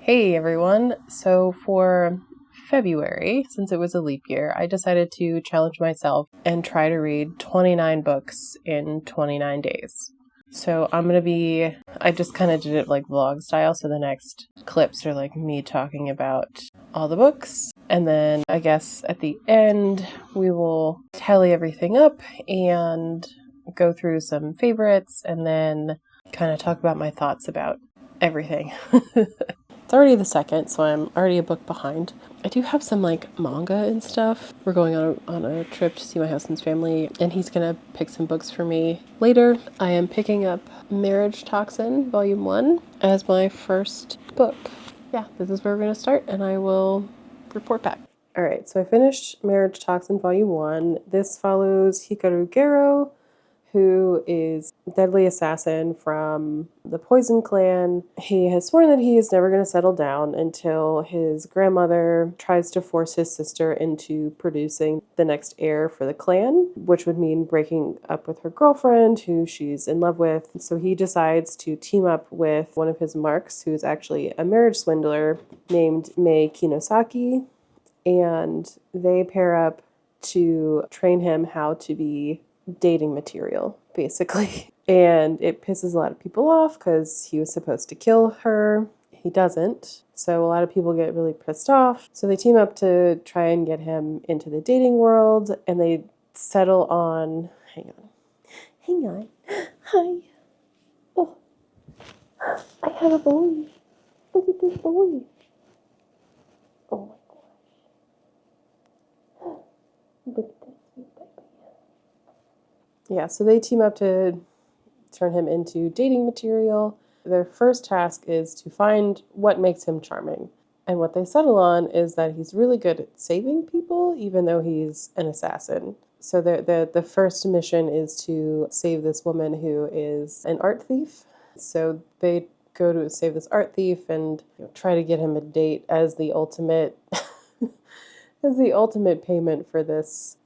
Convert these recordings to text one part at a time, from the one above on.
Hey everyone! So for February, since it was a leap year, I decided to challenge myself and try to read 29 books in 29 days. So I just kind of did it like vlog style, so the next clips are like me talking about all the books. And then I guess at the end, we will tally everything up and go through some favorites and then kind of talk about my thoughts about everything. It's already the second, so I'm already a book behind. I do have some like manga and stuff. We're going on a trip to see my husband's family, and he's gonna pick some books for me later. I am picking up Marriage Toxin, Volume 1, as my first book. Yeah, this is where we're gonna start, and I will report back. Alright, so I finished Marriage Toxin, Volume 1. This follows Hikaru Gero, who is a deadly assassin from the Poison Clan. He has sworn that he is never going to settle down until his grandmother tries to force his sister into producing the next heir for the clan, which would mean breaking up with her girlfriend, who she's in love with. So he decides to team up with one of his marks, who is actually a marriage swindler named Mei Kinosaki, and they pair up to train him how to be dating material, basically. And it pisses a lot of people off because he was supposed to kill her. He doesn't. So a lot of people get really pissed off. So they team up to try and get him into the dating world, and they settle on... Hang on. Hi. Oh, I have a boy. Look at this boy. Oh my gosh. Look at this sweet baby. Yeah, so they team up to turn him into dating material. Their first task is to find what makes him charming. And what they settle on is that he's really good at saving people, even though he's an assassin. So the first mission is to save this woman who is an art thief. So they go to save this art thief and try to get him a date as the ultimate payment for this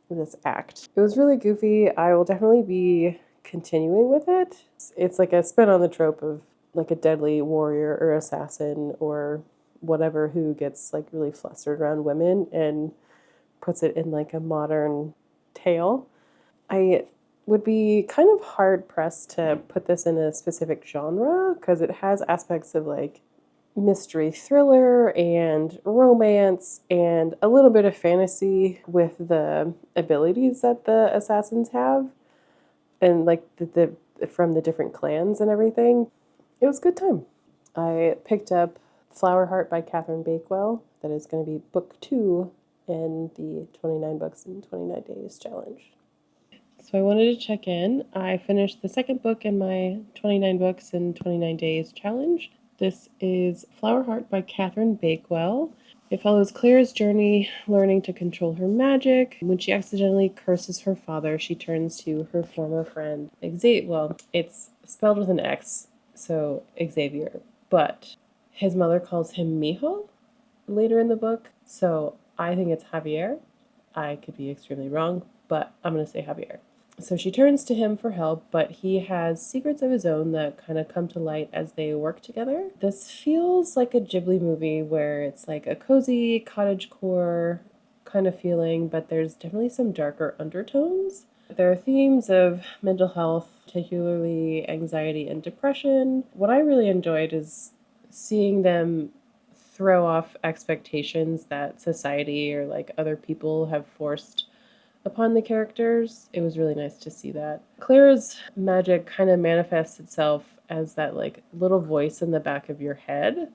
act. It was really goofy. I will definitely be continuing with it. It's like a spin on the trope of like a deadly warrior or assassin or whatever who gets like really flustered around women and puts it in like a modern tale. I would be kind of hard pressed to put this in a specific genre because it has aspects of like mystery thriller and romance and a little bit of fantasy with the abilities that the assassins have and like the from the different clans and everything. It was a good time. I picked up Flower Heart by Catherine Bakewell. That is going to be book 2 in the 29 books in 29 days challenge. So I wanted to check in. I finished the second book in my 29 books in 29 days challenge. This is Flower Heart by Catherine Bakewell. It follows Claire's journey learning to control her magic. When she accidentally curses her father, she turns to her former friend Xavier. Well, it's spelled with an X, so Xavier. But his mother calls him Mijo later in the book, so I think it's Javier. I could be extremely wrong, but I'm going to say Javier. So she turns to him for help, but he has secrets of his own that kind of come to light as they work together. This feels like a Ghibli movie where it's like a cozy cottagecore kind of feeling, but there's definitely some darker undertones. There are themes of mental health, particularly anxiety and depression. What I really enjoyed is seeing them throw off expectations that society or like other people have forced upon the characters. It was really nice to see that. Claire's magic kind of manifests itself as that like little voice in the back of your head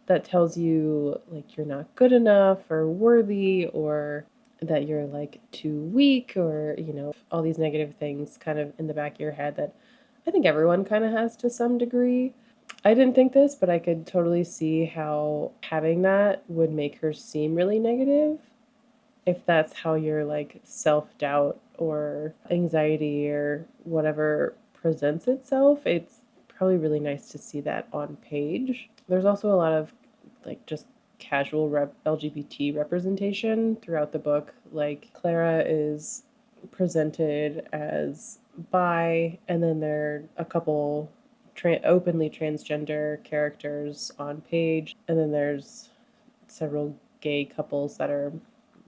that tells you like you're not good enough or worthy or that you're like too weak or, all these negative things kind of in the back of your head that I think everyone kind of has to some degree. I didn't think this, but I could totally see how having that would make her seem really negative. If that's how your like self-doubt or anxiety or whatever presents itself, it's probably really nice to see that on page. There's also a lot of like just casual LGBT representation throughout the book. Like Clara is presented as bi, and then there are a couple openly transgender characters on page, and then there's several gay couples that are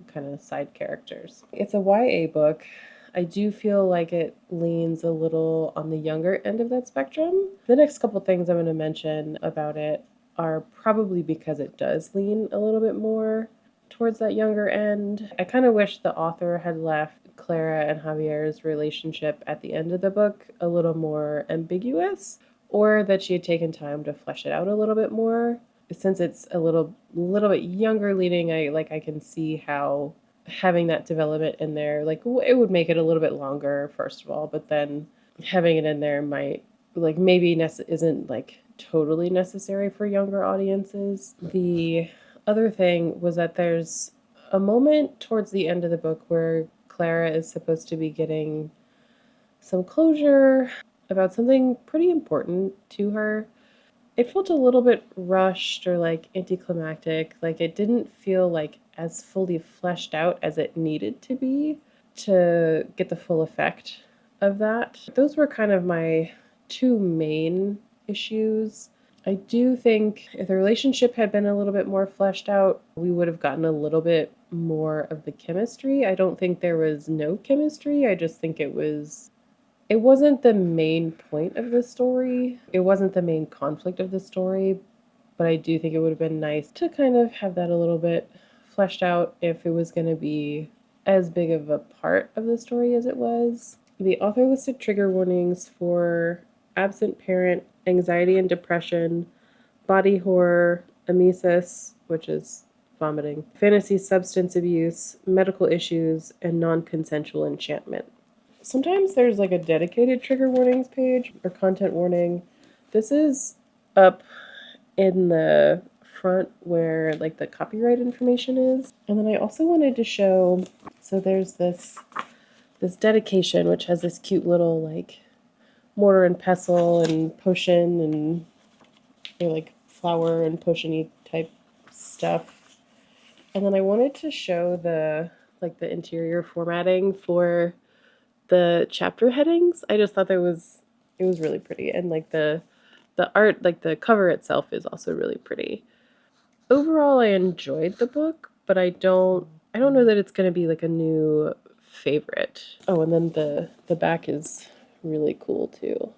kind of side characters. It's a YA book. I do feel like it leans a little on the younger end of that spectrum. The next couple things I'm going to mention about it are probably because it does lean a little bit more towards that younger end. I kind of wish the author had left Clara and Javier's relationship at the end of the book a little more ambiguous, or that she had taken time to flesh it out a little bit more. Since it's a little bit younger leading, I can see how having that development in there, like, it would make it a little bit longer, first of all, but then having it in there might, like, maybe isn't like totally necessary for younger audiences. The other thing was that there's a moment towards the end of the book where Clara is supposed to be getting some closure about something pretty important to her. It felt a little bit rushed or like anticlimactic. Like, it didn't feel like as fully fleshed out as it needed to be to get the full effect of that. Those were kind of my two main issues. I do think if the relationship had been a little bit more fleshed out, we would have gotten a little bit more of the chemistry. I don't think there was no chemistry. I just think it wasn't the main point of the story. It wasn't the main conflict of the story, but I do think it would have been nice to kind of have that a little bit fleshed out if it was going to be as big of a part of the story as it was. The author listed trigger warnings for absent parent, anxiety and depression, body horror, emesis, which is vomiting, fantasy substance abuse, medical issues, and non-consensual enchantment. Sometimes there's like a dedicated trigger warnings page or content warning. This is up in the front where like the copyright information is. And then I also wanted to show, so there's this dedication which has this cute little like mortar and pestle and potion and like flower and potion-y type stuff. And then I wanted to show the interior formatting for the chapter headings. I just thought it was really pretty, and like the art, like the cover itself is also really pretty. Overall, I enjoyed the book, but I don't know that it's going to be like a new favorite. Oh, and then the back is really cool too.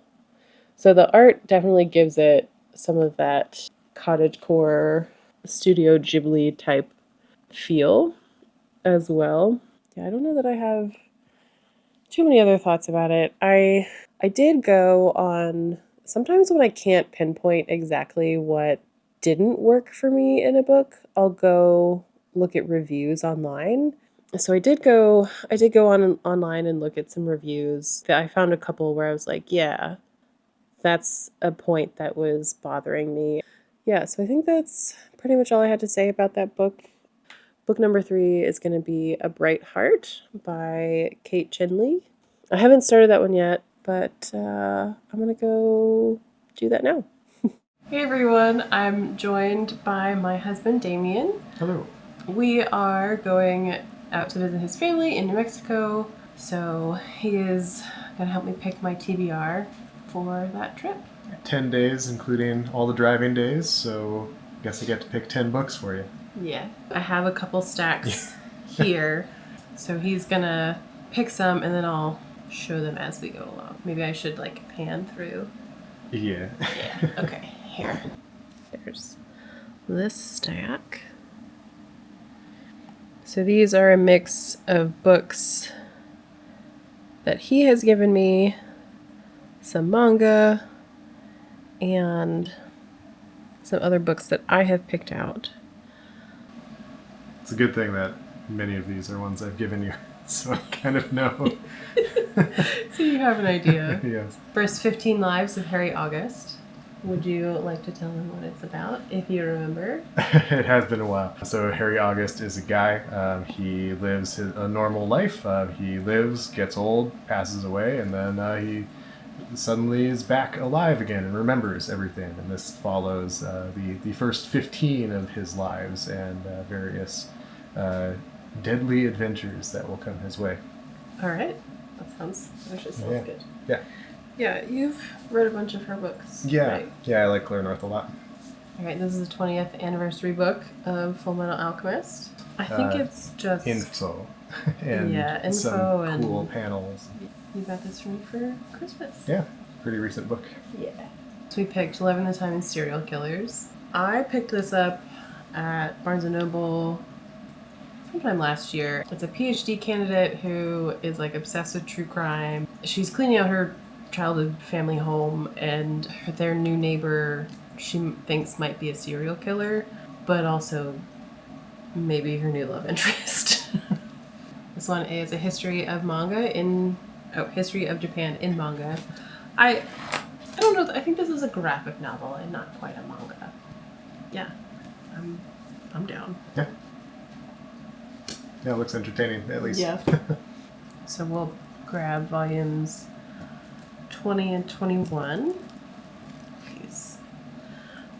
So the art definitely gives it some of that cottagecore Studio Ghibli type feel as well. Yeah, I don't know that I have too many other thoughts about it. I did go on, sometimes when I can't pinpoint exactly what didn't work for me in a book, I'll go look at reviews online. So I did go on online and look at some reviews. I found a couple where I was like, yeah, that's a point that was bothering me. Yeah, so I think that's pretty much all I had to say about that book. Book number 3 is going to be A Bright Heart by Kate Chinley. I haven't started that one yet, but I'm going to go do that now. Hey everyone, I'm joined by my husband Damien. Hello. We are going out to visit his family in New Mexico, so he is going to help me pick my TBR for that trip. 10 days, including all the driving days, so I guess I get to pick 10 books for you. Yeah. I have a couple stacks here, so he's going to pick some and then I'll show them as we go along. Maybe I should like pan through. Yeah. Yeah. Okay. Here. There's this stack. So these are a mix of books that he has given me, some manga, and some other books that I have picked out. It's a good thing that many of these are ones I've given you, so I kind of know. So you have an idea. Yes. First 15 Lives of Harry August. Would you like to tell him what it's about, if you remember? It has been a while. So Harry August is a guy. He lives a normal life. He lives, gets old, passes away, and then he suddenly is back alive again and remembers everything. And this follows the first 15 of his lives and various deadly adventures that will come his way. All right. That sounds good. Yeah. Yeah, you've read a bunch of her books. Yeah, Right? yeah, I like Claire North a lot. All right, this is the 20th anniversary book of Full Metal Alchemist. I think it's just Info and yeah, some info cool and panels. you got this for me for Christmas. Yeah, pretty recent book. Yeah. So we picked 11 Italian Serial Killers. I picked this up at Barnes & Noble sometime last year. It's a PhD candidate who is like obsessed with true crime. She's cleaning out her childhood family home, and their new neighbor she thinks might be a serial killer, but also maybe her new love interest. This one is a history of history of Japan in manga. I don't know. I think this is a graphic novel and not quite a manga. Yeah, I'm down. Yeah. Yeah, it looks entertaining, at least. Yeah. So we'll grab volumes 20 and 21.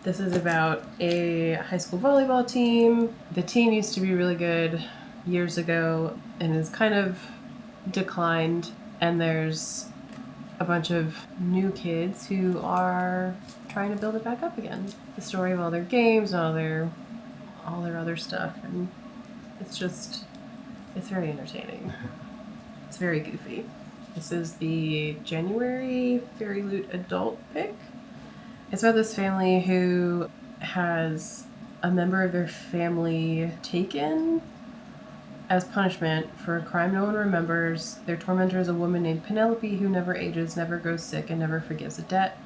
This is about a high school volleyball team. The team used to be really good years ago and has kind of declined. And there's a bunch of new kids who are trying to build it back up again. The story of all their games and all their other stuff, and it's very entertaining. It's very goofy. This is the January Fairy Loot adult pick. It's about this family who has a member of their family taken as punishment for a crime no one remembers. Their tormentor is a woman named Penelope who never ages, never grows sick, and never forgives a debt.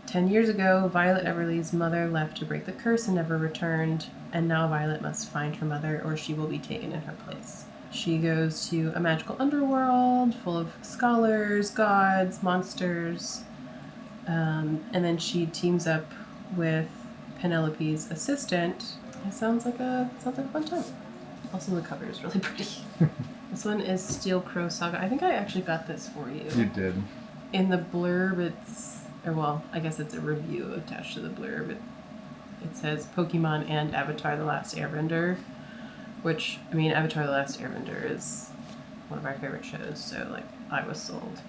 10 years ago, Violet Everly's mother left to break the curse and never returned, and now Violet must find her mother or she will be taken in her place. She goes to a magical underworld full of scholars, gods, monsters, and then she teams up with Penelope's assistant. It sounds like a fun time. Also, the cover is really pretty. This one is Steel Crow Saga. I think I actually got this for you. You did. In the blurb, I guess it's a review attached to the blurb. It says Pokemon and Avatar: The Last Airbender, which, I mean, Avatar: The Last Airbender is one of my favorite shows, so, like, I was sold.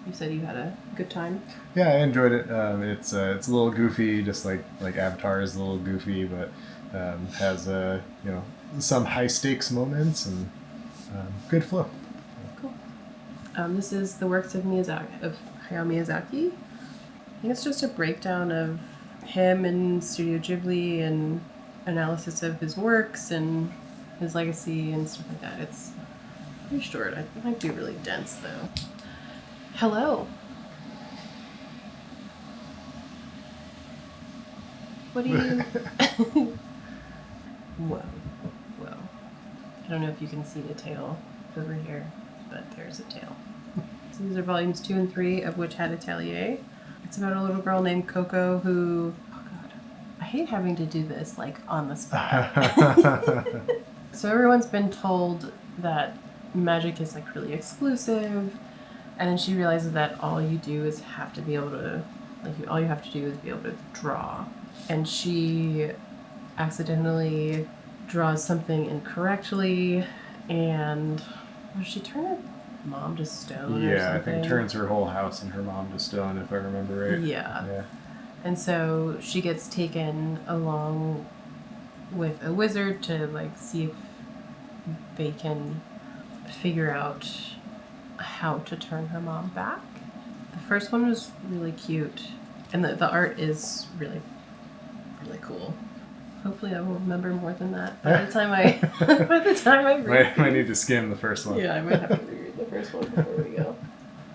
You said you had a good time? Yeah, I enjoyed it. It's a little goofy, just like Avatar is a little goofy, but has some high stakes moments and good flow. Cool. This is the works of Hayao Miyazaki. I think it's just a breakdown of him and Studio Ghibli and analysis of his works and his legacy and stuff like that. It's pretty short. It might be really dense though. Hello. What do you... Whoa. I don't know if you can see the tail over here, but there's a tail. So these are volumes 2 and 3 of Witch Hat Atelier. It's about a little girl named Coco who... Oh god. I hate having to do this, like, on the spot. So everyone's been told that magic is, like, really exclusive, and then she realizes that all you do is have to be able to... all you have to do is be able to draw. And she accidentally draws something incorrectly, and she turned her mom to stone or Yeah, I something. think turns her whole house and her mom to stone, if I remember right. Yeah. And so she gets taken along with a wizard to, like, see if they can figure out how to turn her mom back. The first one was really cute, and the art is really, really cool. Hopefully I will remember more than that by the time I read. Might need to skim the first one. Yeah, I might have to reread the first one before we go.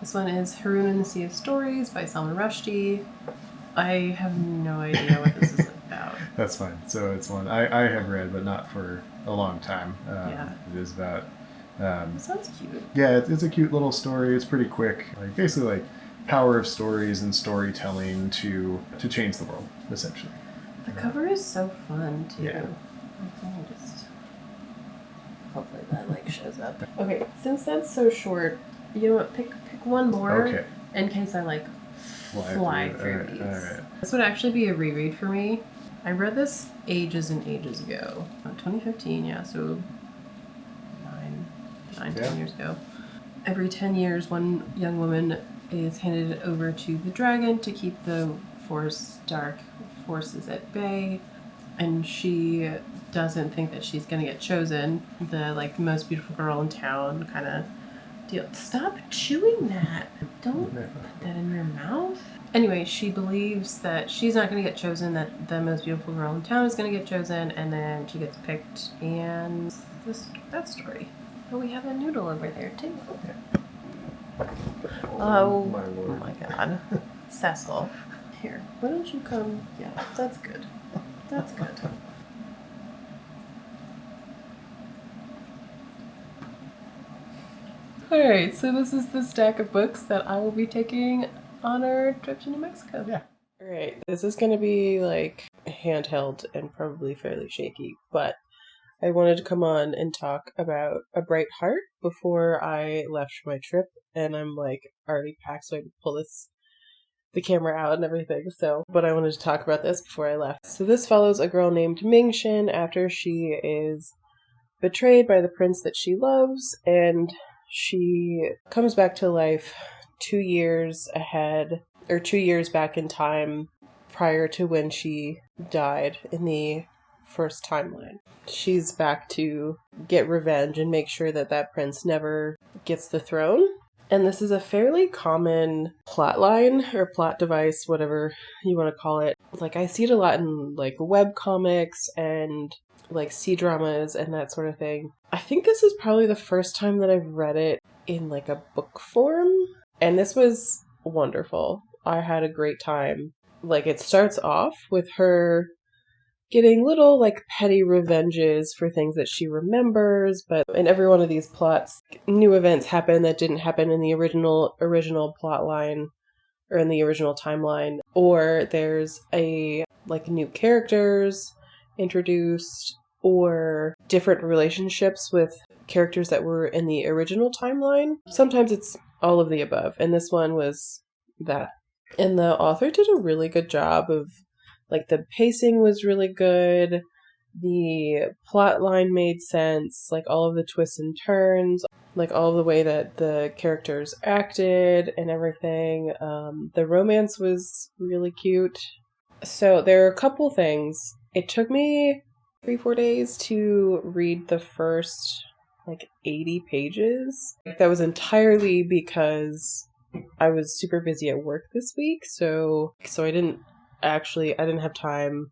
This one is Haroun and the Sea of Stories by Salman Rushdie. I have no idea what this is about. That's fine. So it's one I have read, but not for a long time. Yeah. It is about... It sounds cute. Yeah, it's a cute little story. It's pretty quick. Like, basically, like, power of stories and storytelling to change the world, essentially. The cover is so fun, too. Yeah. Hopefully that, like, shows up. Okay, since that's so short, you know what? Pick one more. Okay. In case I, like, fly through these. All right. This would actually be a reread for me. I read this ages and ages ago. 2015, yeah, so 10 years ago. Every 10 years, one young woman is handed over to the dragon to keep the dark forces at bay, and she doesn't think that she's gonna get chosen. The most beautiful girl in town kind of deal. Stop chewing that. Don't put that in your mouth. Anyway, she believes that she's not going to get chosen, that the most beautiful girl in town is going to get chosen, and then she gets picked, and that story. Oh, we have a noodle over there, too. Oh my lord. Oh my god. Cecil. Here, why don't you come? Yeah, that's good. That's good. Alright, so this is the stack of books that I will be taking on our trip to New Mexico. Yeah. Alright, this is going to be handheld and probably fairly shaky, but I wanted to come on and talk about A Bright Heart before I left for my trip, and I'm already packed, so I can pull the camera out and everything, but I wanted to talk about this before I left. So this follows a girl named Ming Shin after she is betrayed by the prince that she loves, and she comes back to life 2 years ahead, or 2 years back in time prior to when she died in the first timeline. She's back to get revenge and make sure that that prince never gets the throne. And this is a fairly common plot line or plot device, whatever you want to call it. I see it a lot in web comics and C-dramas and that sort of thing. I think this is probably the first time that I've read it in a book form, and this was wonderful. I had a great time. It starts off with her getting little petty revenges for things that she remembers, but in every one of these plots, new events happen that didn't happen in the original plot line or in the original timeline, or there's new characters introduced, or different relationships with characters that were in the original timeline. Sometimes it's all of the above, and this one was that. And the author did a really good job of the pacing was really good, the plot line made sense, all of the twists and turns, all of the way that the characters acted and everything. The romance was really cute. So there are a couple things. It took me 3-4 days to read the first 80 pages. That was entirely because I was super busy at work this week, so I didn't have time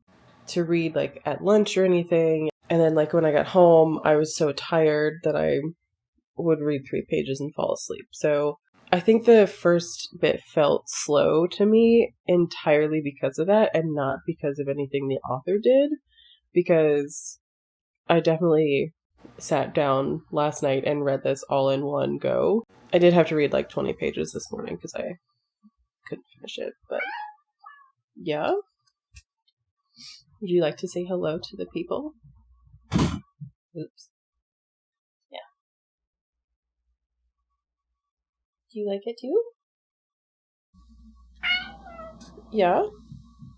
to read at lunch or anything. And then when I got home, I was so tired that I would read 3 pages and fall asleep. So I think the first bit felt slow to me entirely because of that, and not because of anything the author did, because I definitely sat down last night and read this all in one go. I did have to read 20 pages this morning because I couldn't finish it, but yeah. Would you like to say hello to the people? Oops. Yeah. Do you like it too? Yeah?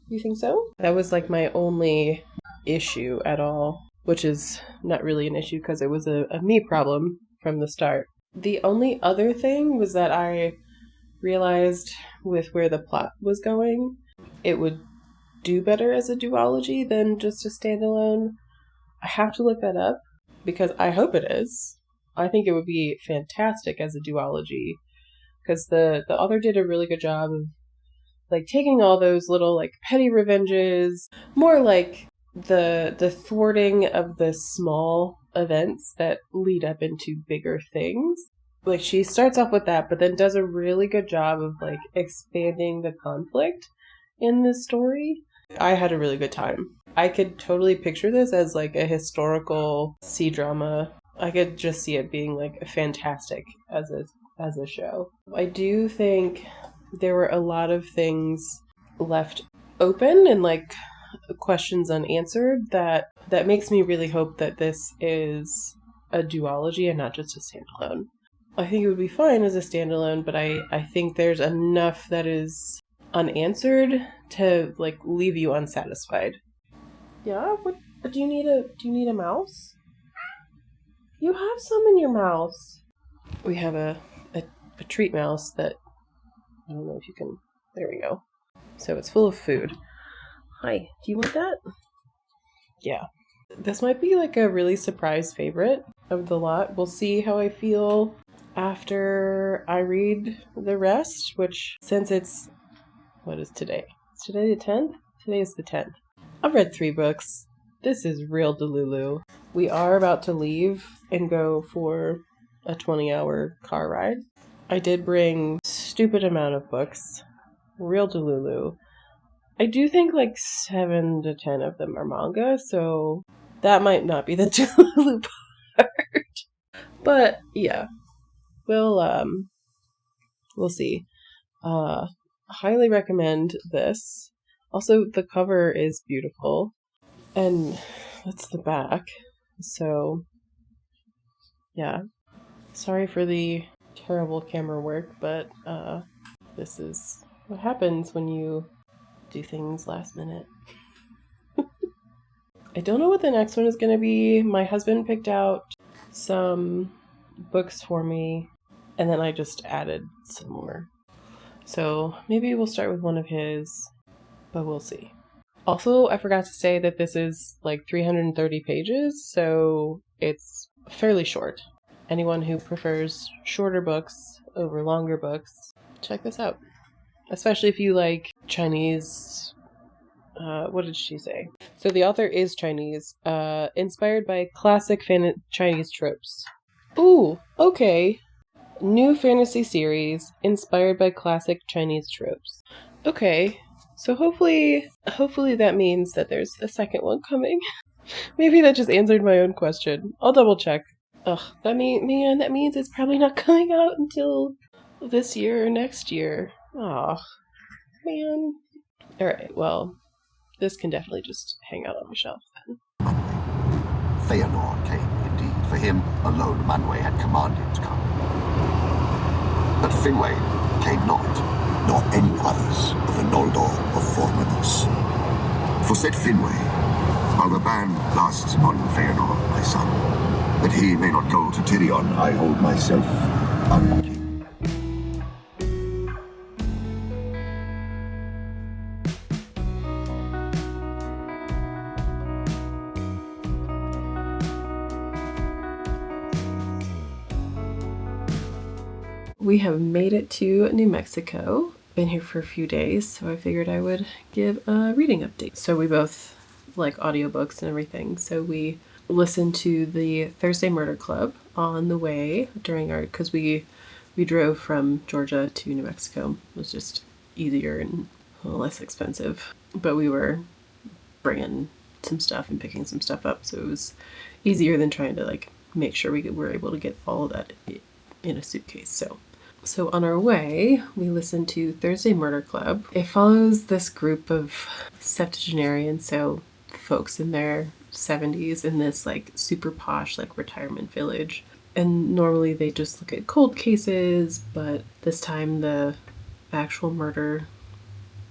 You think so? That was my only issue at all, which is not really an issue because it was a me problem from the start. The only other thing was that I realized with where the plot was going, it would do better as a duology than just a standalone. I have to look that up because I hope it is. I think it would be fantastic as a duology because the author did a really good job of taking all those little petty revenges, more the thwarting of the small events that lead up into bigger things. She starts off with that, but then does a really good job of expanding the conflict in this story. I had a really good time. I could totally picture this as a historical C-drama. I could just see it being fantastic as a show. I do think there were a lot of things left open and questions unanswered that makes me really hope that this is a duology and not just a standalone. I think it would be fine as a standalone, but I think there's enough that is unanswered to leave you unsatisfied. Yeah? What do you need a mouse? You have some in your mouth. We have a treat mouse that I don't know if you can, there we go. So it's full of food. Hi, do you want that? Yeah. This might be like a really surprise favorite of the lot. We'll see how I feel after I read the rest, which since it's, what is today? Is today the 10th? Today is the 10th. I've read 3 books. This is real Delulu. We are about to leave and go for a 20-hour car ride. I did bring stupid amount of books. Real Delulu. I do think like 7 to 10 of them are manga, so that might not be the Delulu part. But yeah, we'll see. Highly recommend this. Also, the cover is beautiful, and that's the back. So yeah, sorry for the terrible camera work, but this is what happens when you do things last minute. I don't know what the next one is going to be. My husband picked out some books for me, and then I just added some more. So maybe we'll start with one of his, but we'll see. Also, I forgot to say that this is like 330 pages, so it's fairly short. Anyone who prefers shorter books over longer books, check this out. Especially if you like Chinese. What did she say? So the author is Chinese, inspired by classic Chinese tropes. Ooh, okay. New fantasy series inspired by classic Chinese tropes. Okay, so hopefully that means that there's a second one coming. Maybe that just answered my own question. I'll double check. Ugh, that means it's probably not coming out until this year or next year. Aw, man. Alright, well, this can definitely just hang out on my shelf then. Feanor came, indeed. For him alone Manwë had commanded to come. But Finwë came not, nor any others of the Noldor of Formenos. For said Finwë, while the ban lasts on Feanor, my son, that he may not go to Tirion, I hold myself unking. We have made it to New Mexico. Been here for a few days, so I figured I would give a reading update. So we both like audiobooks and everything, so we listened to the Thursday Murder Club on the way during our, because we drove from Georgia to New Mexico. It was just easier and less expensive, but we were bringing some stuff and picking some stuff up, so it was easier than trying to like make sure we were able to get all of that in a suitcase. So on our way, we listened to Thursday Murder Club. It follows this group of septuagenarians, so folks in their 70s in this like super posh like retirement village. And normally they just look at cold cases, but this time the actual murder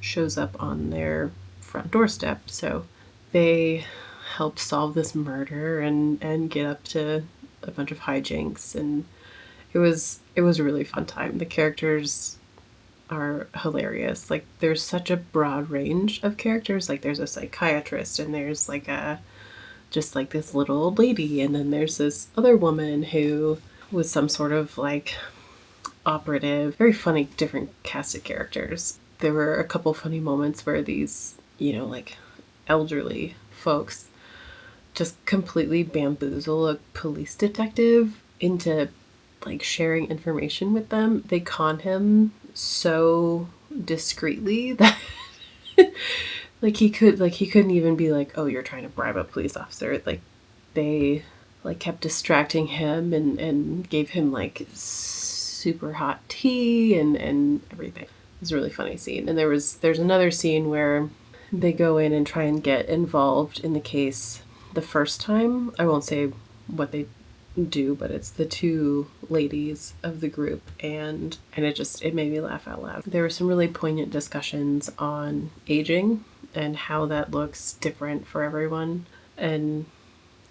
shows up on their front doorstep. So they help solve this murder and get up to a bunch of hijinks, and it was a really fun time. The characters are hilarious. Like there's such a broad range of characters. Like there's a psychiatrist, and there's like just like this little old lady, and then there's this other woman who was some sort of like operative. Very funny, different cast of characters. There were a couple funny moments where these, like elderly folks just completely bamboozle a police detective into like sharing information with them. They con him so discreetly that he couldn't even be like, oh, you're trying to bribe a police officer. Like they like kept distracting him and gave him like super hot tea and everything. It was a really funny scene. And there's another scene where they go in and try and get involved in the case the first time. I won't say what they do, but it's the two ladies of the group, and it made me laugh out loud. There were some really poignant discussions on aging and how that looks different for everyone, and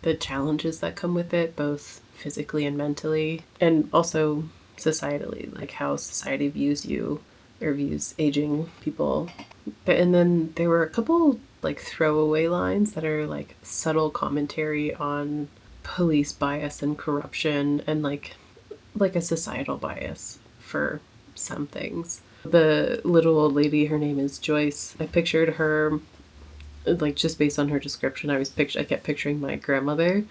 the challenges that come with it, both physically and mentally, and also societally, like how society views you interviews aging people. And then there were a couple like throwaway lines that are like subtle commentary on police bias and corruption and like a societal bias for some things. The little old lady, her name is Joyce. I pictured her like just based on her description. I kept picturing my grandmother.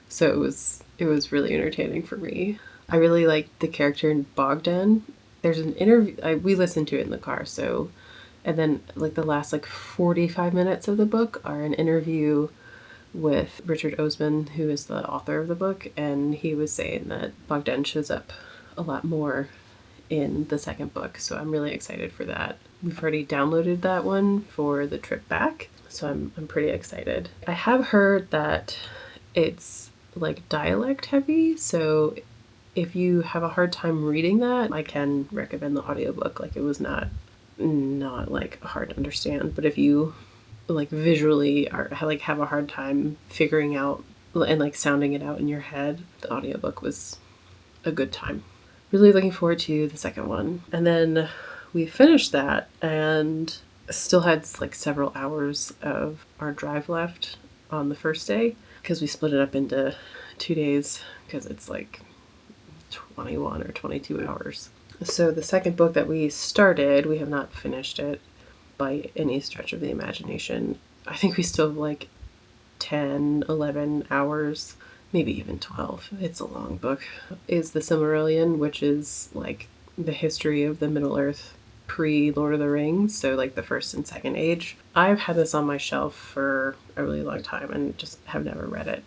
So it was really entertaining for me. I really liked the character in Bogdan. There's an interview we listened to it in the car, so and then like the last like 45 minutes of the book are an interview with Richard Osman, who is the author of the book, and he was saying that Bogdan shows up a lot more in the second book, so I'm really excited for that. We've already downloaded that one for the trip back, so I'm pretty excited. I have heard that it's like dialect heavy, so if you have a hard time reading that, I can recommend the audiobook. Like it was not like hard to understand, but if you like visually are like have a hard time figuring out and like sounding it out in your head, the audiobook was a good time. Really looking forward to the second one. And then we finished that and still had like several hours of our drive left on the first day because we split it up into 2 days because it's like 21 or 22 hours. So the second book that we started, we have not finished it by any stretch of the imagination. I think we still have like 10, 11 hours, maybe even 12. It's a long book. Is The Silmarillion, which is like the history of the Middle Earth pre-Lord of the Rings, so like the first and second age. I've had this on my shelf for a really long time and just have never read it.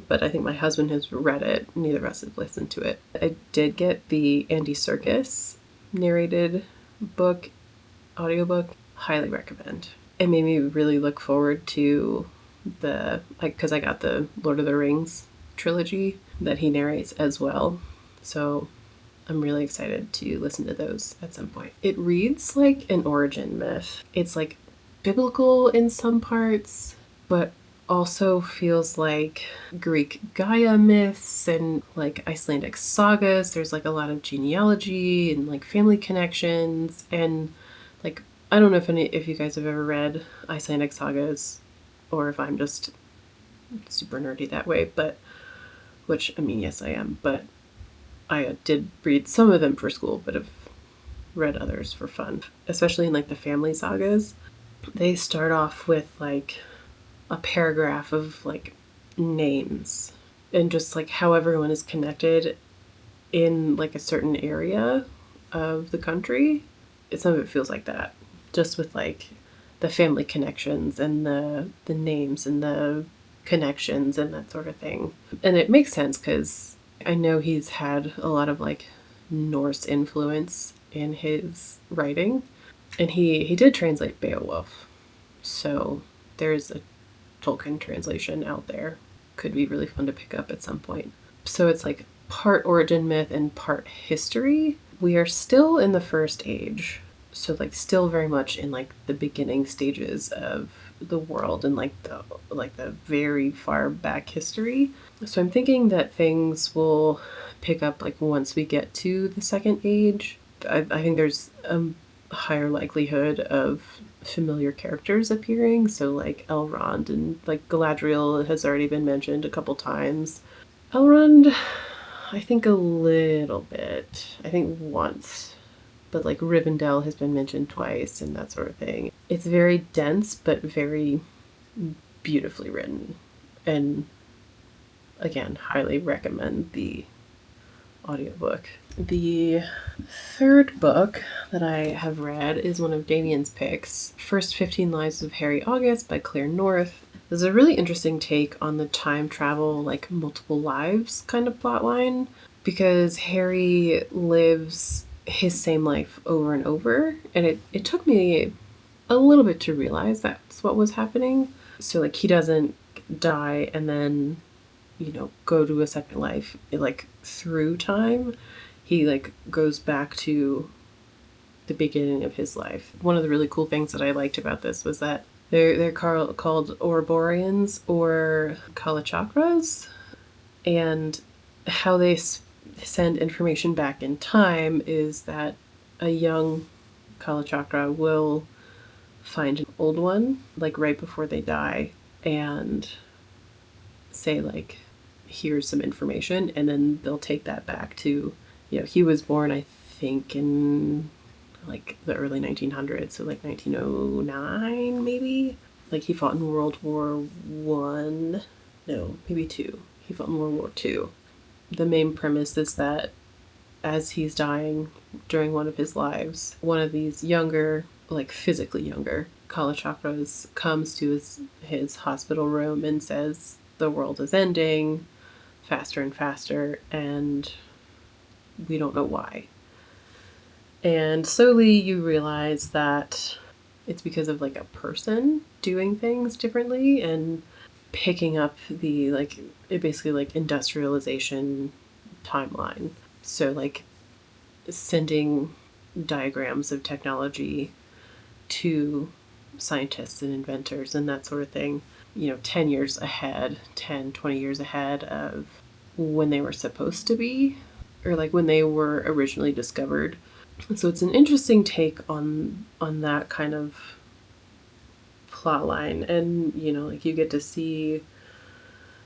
But I think my husband has read it. Neither of us have listened to it. I did get the Andy Serkis narrated book, audiobook. Highly recommend. It made me really look forward to because I got the Lord of the Rings trilogy that he narrates as well. So I'm really excited to listen to those at some point. It reads like an origin myth. It's like biblical in some parts, but also feels like Greek Gaia myths and like Icelandic sagas. There's like a lot of genealogy and like family connections, and like I don't know if you guys have ever read Icelandic sagas or if I'm just super nerdy that way, but which I mean, yes I am, but I did read some of them for school, but have read others for fun, especially in like the family sagas. They start off with like a paragraph of like names and just like how everyone is connected in like a certain area of the country. Some of it feels like that, just with like the family connections and the names and the connections and that sort of thing. And it makes sense because I know he's had a lot of like Norse influence in his writing, and he did translate Beowulf, so there's a Tolkien translation out there. Could be really fun to pick up at some point. So it's like part origin myth and part history. We are still in the first age, so like still very much in like the beginning stages of the world and like the very far back history. So I'm thinking that things will pick up like once we get to the second age. I think there's a higher likelihood of familiar characters appearing, so like Elrond and like Galadriel has already been mentioned a couple times. Elrond, I think a little bit. I think once. But like Rivendell has been mentioned twice and that sort of thing. It's very dense but very beautifully written. And again, highly recommend the audiobook. The third book that I have read is one of Damien's picks, First 15 Lives of Harry August by Claire North. This is a really interesting take on the time travel, like multiple lives kind of plotline, because Harry lives his same life over and over, and it took me a little bit to realize that's what was happening. So like he doesn't die and then, you know, go to a second life like through time. He like goes back to the beginning of his life. One of the really cool things that I liked about this was that they're called Ouroboreans or Kalachakras, and how they send information back in time is that a young Kalachakra will find an old one, like right before they die, and say, like, here's some information, and then they'll take that back to, he was born, I think, in like the early 1900s, so like 1909 maybe. Like, he fought in World War One, no, maybe two. He fought in World War Two. The main premise is that as he's dying during one of his lives, one of these younger, like physically younger, Kalachakras comes to his hospital room and says the world is ending faster and faster, and we don't know why. And slowly you realize that it's because of like a person doing things differently and picking up the, like, it basically like industrialization timeline. So like sending diagrams of technology to scientists and inventors and that sort of thing, 10 years ahead, 10, 20 years ahead of when they were supposed to be, or like when they were originally discovered. So it's an interesting take on that kind of plot line. And, like, you get to see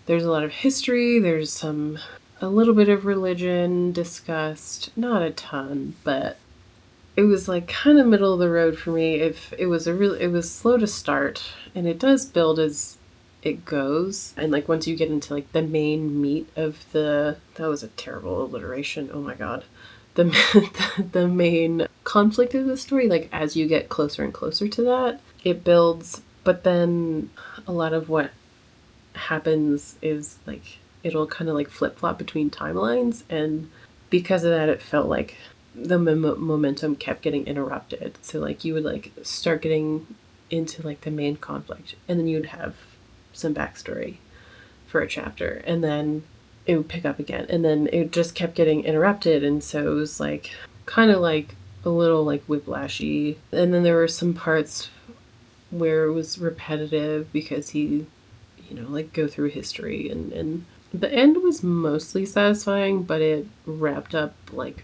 there's a lot of history, there's a little bit of religion discussed, not a ton, but it was like kind of middle of the road for me. It was slow to start, and it does build as it goes. And like once you get into like the main meat of that was a terrible alliteration. Oh my god. The main conflict of the story, like as you get closer and closer to that, it builds. But then a lot of what happens is like it'll kind of like flip-flop between timelines, and because of that it felt like the momentum kept getting interrupted. So like you would like start getting into like the main conflict, and then you'd have some backstory for a chapter, and then it would pick up again, and then it just kept getting interrupted. And so it was like kind of like a little like whiplashy. And then there were some parts where it was repetitive because he like go through history, and the end was mostly satisfying, but it wrapped up like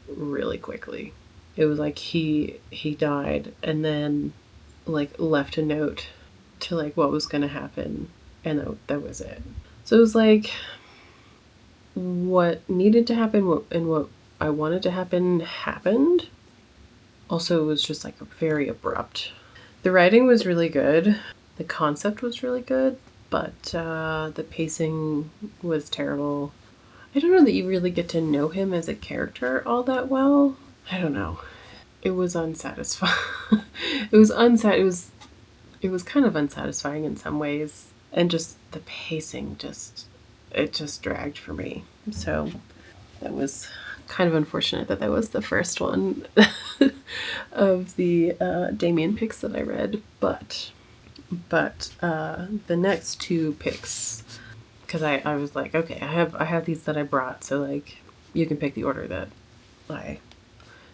really quickly. It was like he died and then like left a note to like what was going to happen, and that was it. So it was like what needed to happen and what I wanted to happen happened. Also, it was just like very abrupt. The writing was really good. The concept was really good, but the pacing was terrible. I don't know that you really get to know him as a character all that well. I don't know. It was unsatisfying. It was kind of unsatisfying in some ways, and just the pacing just dragged for me. So that was kind of unfortunate that was the first one of the Damien picks that I read, but the next two picks, because I was like, okay, I have these that I brought, so like you can pick the order that I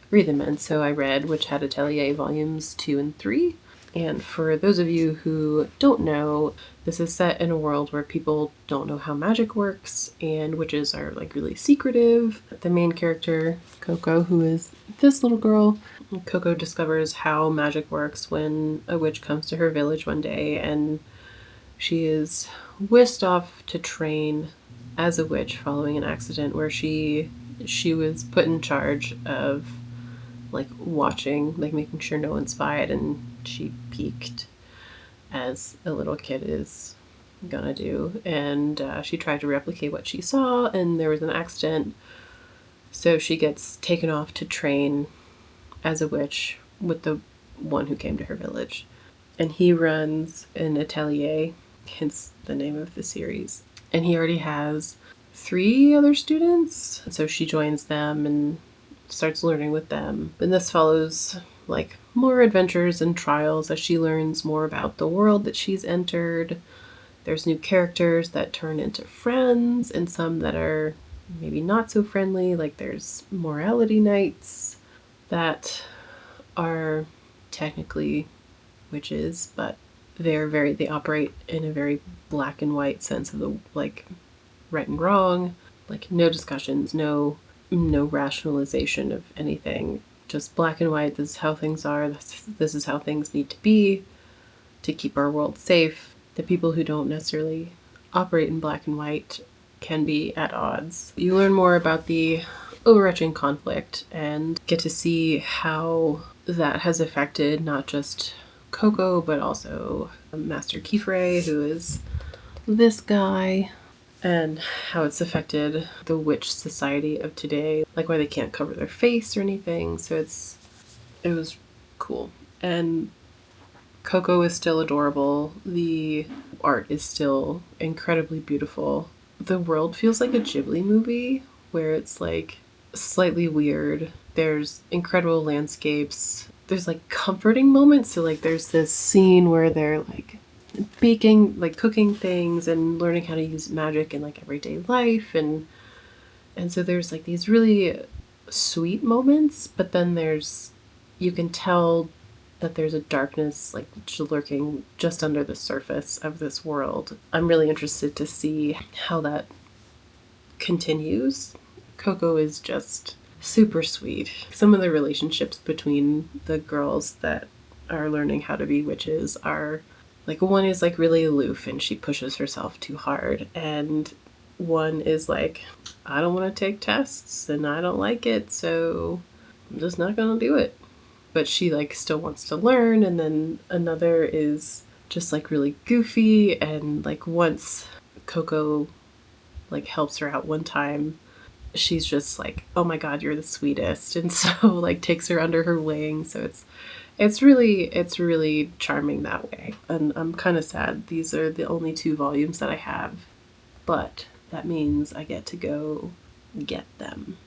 read them in. So I read Witch Hat Atelier volumes 2 and 3. And for those of you who don't know, this is set in a world where people don't know how magic works, and witches are like really secretive. The main character, Coco, who is this little girl, Coco discovers how magic works when a witch comes to her village one day, and she is whisked off to train as a witch following an accident where she was put in charge of like watching, like making sure no one spied, and she peeked as a little kid is gonna do, and she tried to replicate what she saw, and there was an accident, so she gets taken off to train as a witch with the one who came to her village. And he runs an atelier, hence the name of the series, and he already has 3 other students, so she joins them and starts learning with them. And this follows like more adventures and trials as she learns more about the world that she's entered. There's new characters that turn into friends, and some that are maybe not so friendly. Like there's morality knights that are technically witches, but they operate in a very black and white sense of the like right and wrong, like no discussions, no rationalization of anything, just black and white. This is how things are. This is how things need to be to keep our world safe. The people who don't necessarily operate in black and white can be at odds. You learn more about the overarching conflict and get to see how that has affected not just Coco, but also Master Kiefer, who is this guy, and how it's affected the witch society of today, like why they can't cover their face or anything. So it was cool. And Coco is still adorable. The art is still incredibly beautiful. The world feels like a Ghibli movie where it's like slightly weird. There's incredible landscapes. There's like comforting moments. So like there's this scene where they're like baking, like cooking things and learning how to use magic in like everyday life, and so there's like these really sweet moments, but then you can tell that there's a darkness like lurking just under the surface of this world. I'm really interested to see how that continues. Coco is just super sweet. Some of the relationships between the girls that are learning how to be witches are like, one is like really aloof and she pushes herself too hard, and one is like, I don't want to take tests and I don't like it, so I'm just not gonna do it. But she like still wants to learn. And then another is just like really goofy, and like once Coco like helps her out one time, she's just like, oh my god, you're the sweetest, and so like takes her under her wing. So it's really charming that way. And I'm kind of sad these are the only 2 volumes that I have, but that means I get to go get them.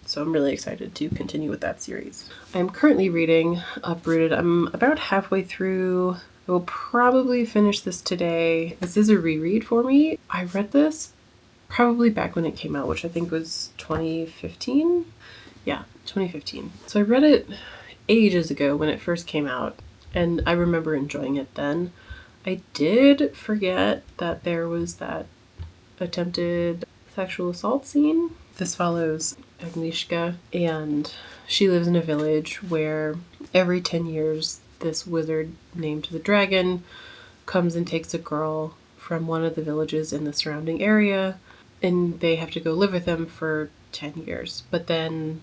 So I'm really excited to continue with that series. I'm currently reading Uprooted. I'm about halfway through. I will probably finish this today. This is a reread for me. I read this probably back when it came out, which I think was 2015. Yeah, 2015. So I read it ages ago when it first came out, and I remember enjoying it then. I did forget that there was that attempted sexual assault scene. This follows Agnieszka, and she lives in a village where every 10 years this wizard named the Dragon comes and takes a girl from one of the villages in the surrounding area, and they have to go live with them for 10 years. But then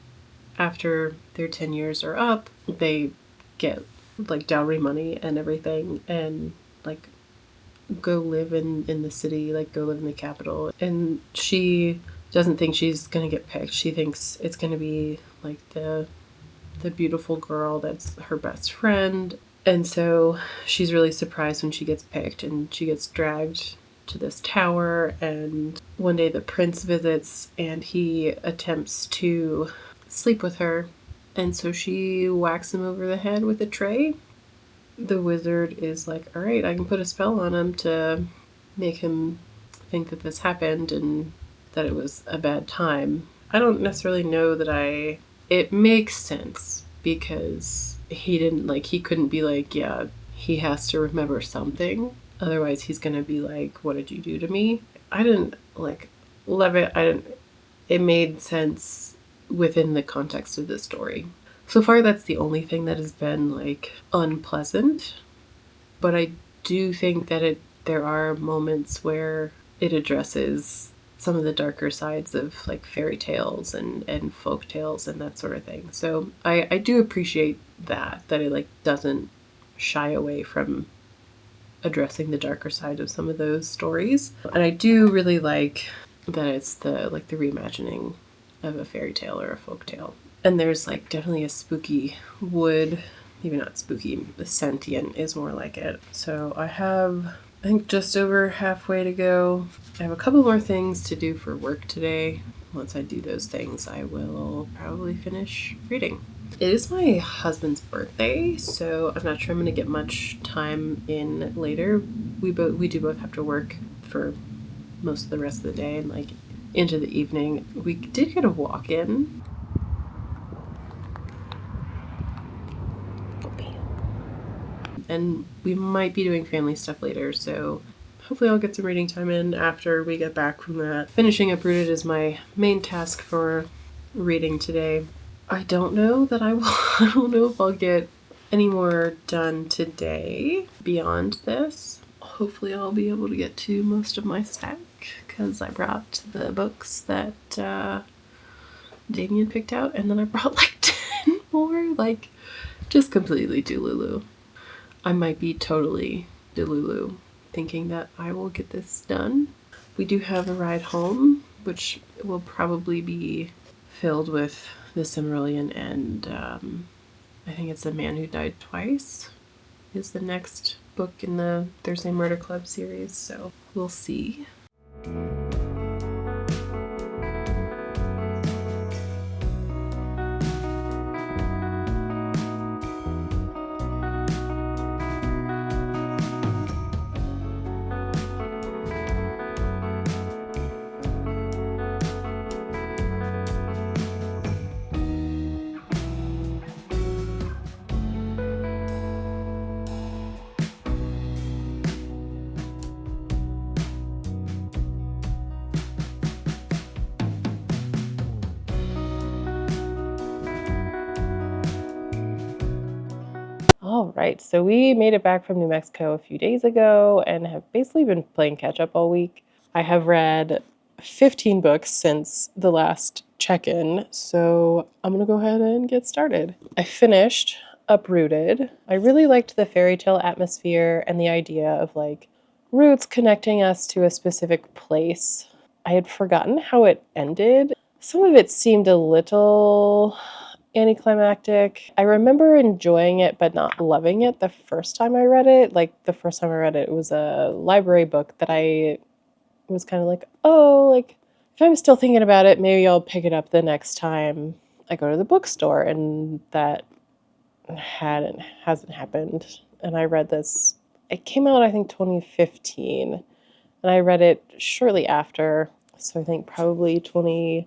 after their 10 years are up, they get like dowry money and everything, and like go live in the city, like go live in the capital. And she doesn't think she's gonna get picked. She thinks it's gonna be like the beautiful girl that's her best friend. And so she's really surprised when she gets picked, and she gets dragged to this tower, and one day the prince visits and he attempts to sleep with her, and so she whacks him over the head with a tray. The wizard is like, all right, I can put a spell on him to make him think that this happened and that it was a bad time. I don't necessarily know that it makes sense, because he couldn't be like, yeah, he has to remember something. Otherwise he's gonna be like, what did you do to me? I didn't love it. It made sense within the context of this story. So far, that's the only thing that has been like unpleasant, but I do think that there are moments where it addresses some of the darker sides of like fairy tales and folk tales and that sort of thing. So I do appreciate that it like doesn't shy away from addressing the darker side of some of those stories. And I do really like that it's the reimagining of a fairy tale or a folk tale. And there's like definitely a spooky wood, maybe not spooky, the sentient is more like it. So I think just over halfway to go. I have a couple more things to do for work today. Once I do those things, I will probably finish reading. It is my husband's birthday, so I'm not sure I'm going to get much time in later. We do both have to work for most of the rest of the day and like into the evening. We did get a walk-in. And we might be doing family stuff later, so hopefully I'll get some reading time in after we get back from that. Finishing Uprooted is my main task for reading today. I don't know that I will. I don't know if I'll get any more done today beyond this. Hopefully I'll be able to get to most of my stack because I brought the books that Damien picked out, and then I brought like 10 more, like just completely Delulu. I might be totally Delulu thinking that I will get this done. We do have a ride home, which will probably be filled with the Silmarillion and I think it's The Man Who Died Twice is the next book in the Thursday Murder Club series, so we'll see. All right, so we made it back from New Mexico a few days ago and have basically been playing catch up all week. I have read 15 books since the last check-in, so I'm gonna go ahead and get started. I finished Uprooted. I really liked the fairy tale atmosphere and the idea of like roots connecting us to a specific place. I had forgotten how it ended. Some of it seemed a little anticlimactic. I remember enjoying it but not loving it the first time I read it. Like the first time I read it, it was a library book that I was kind of like, oh, like if I'm still thinking about it, maybe I'll pick it up the next time I go to the bookstore. And that hasn't happened. And I read this. It came out I think 2015, and I read it shortly after. So I think probably 2015,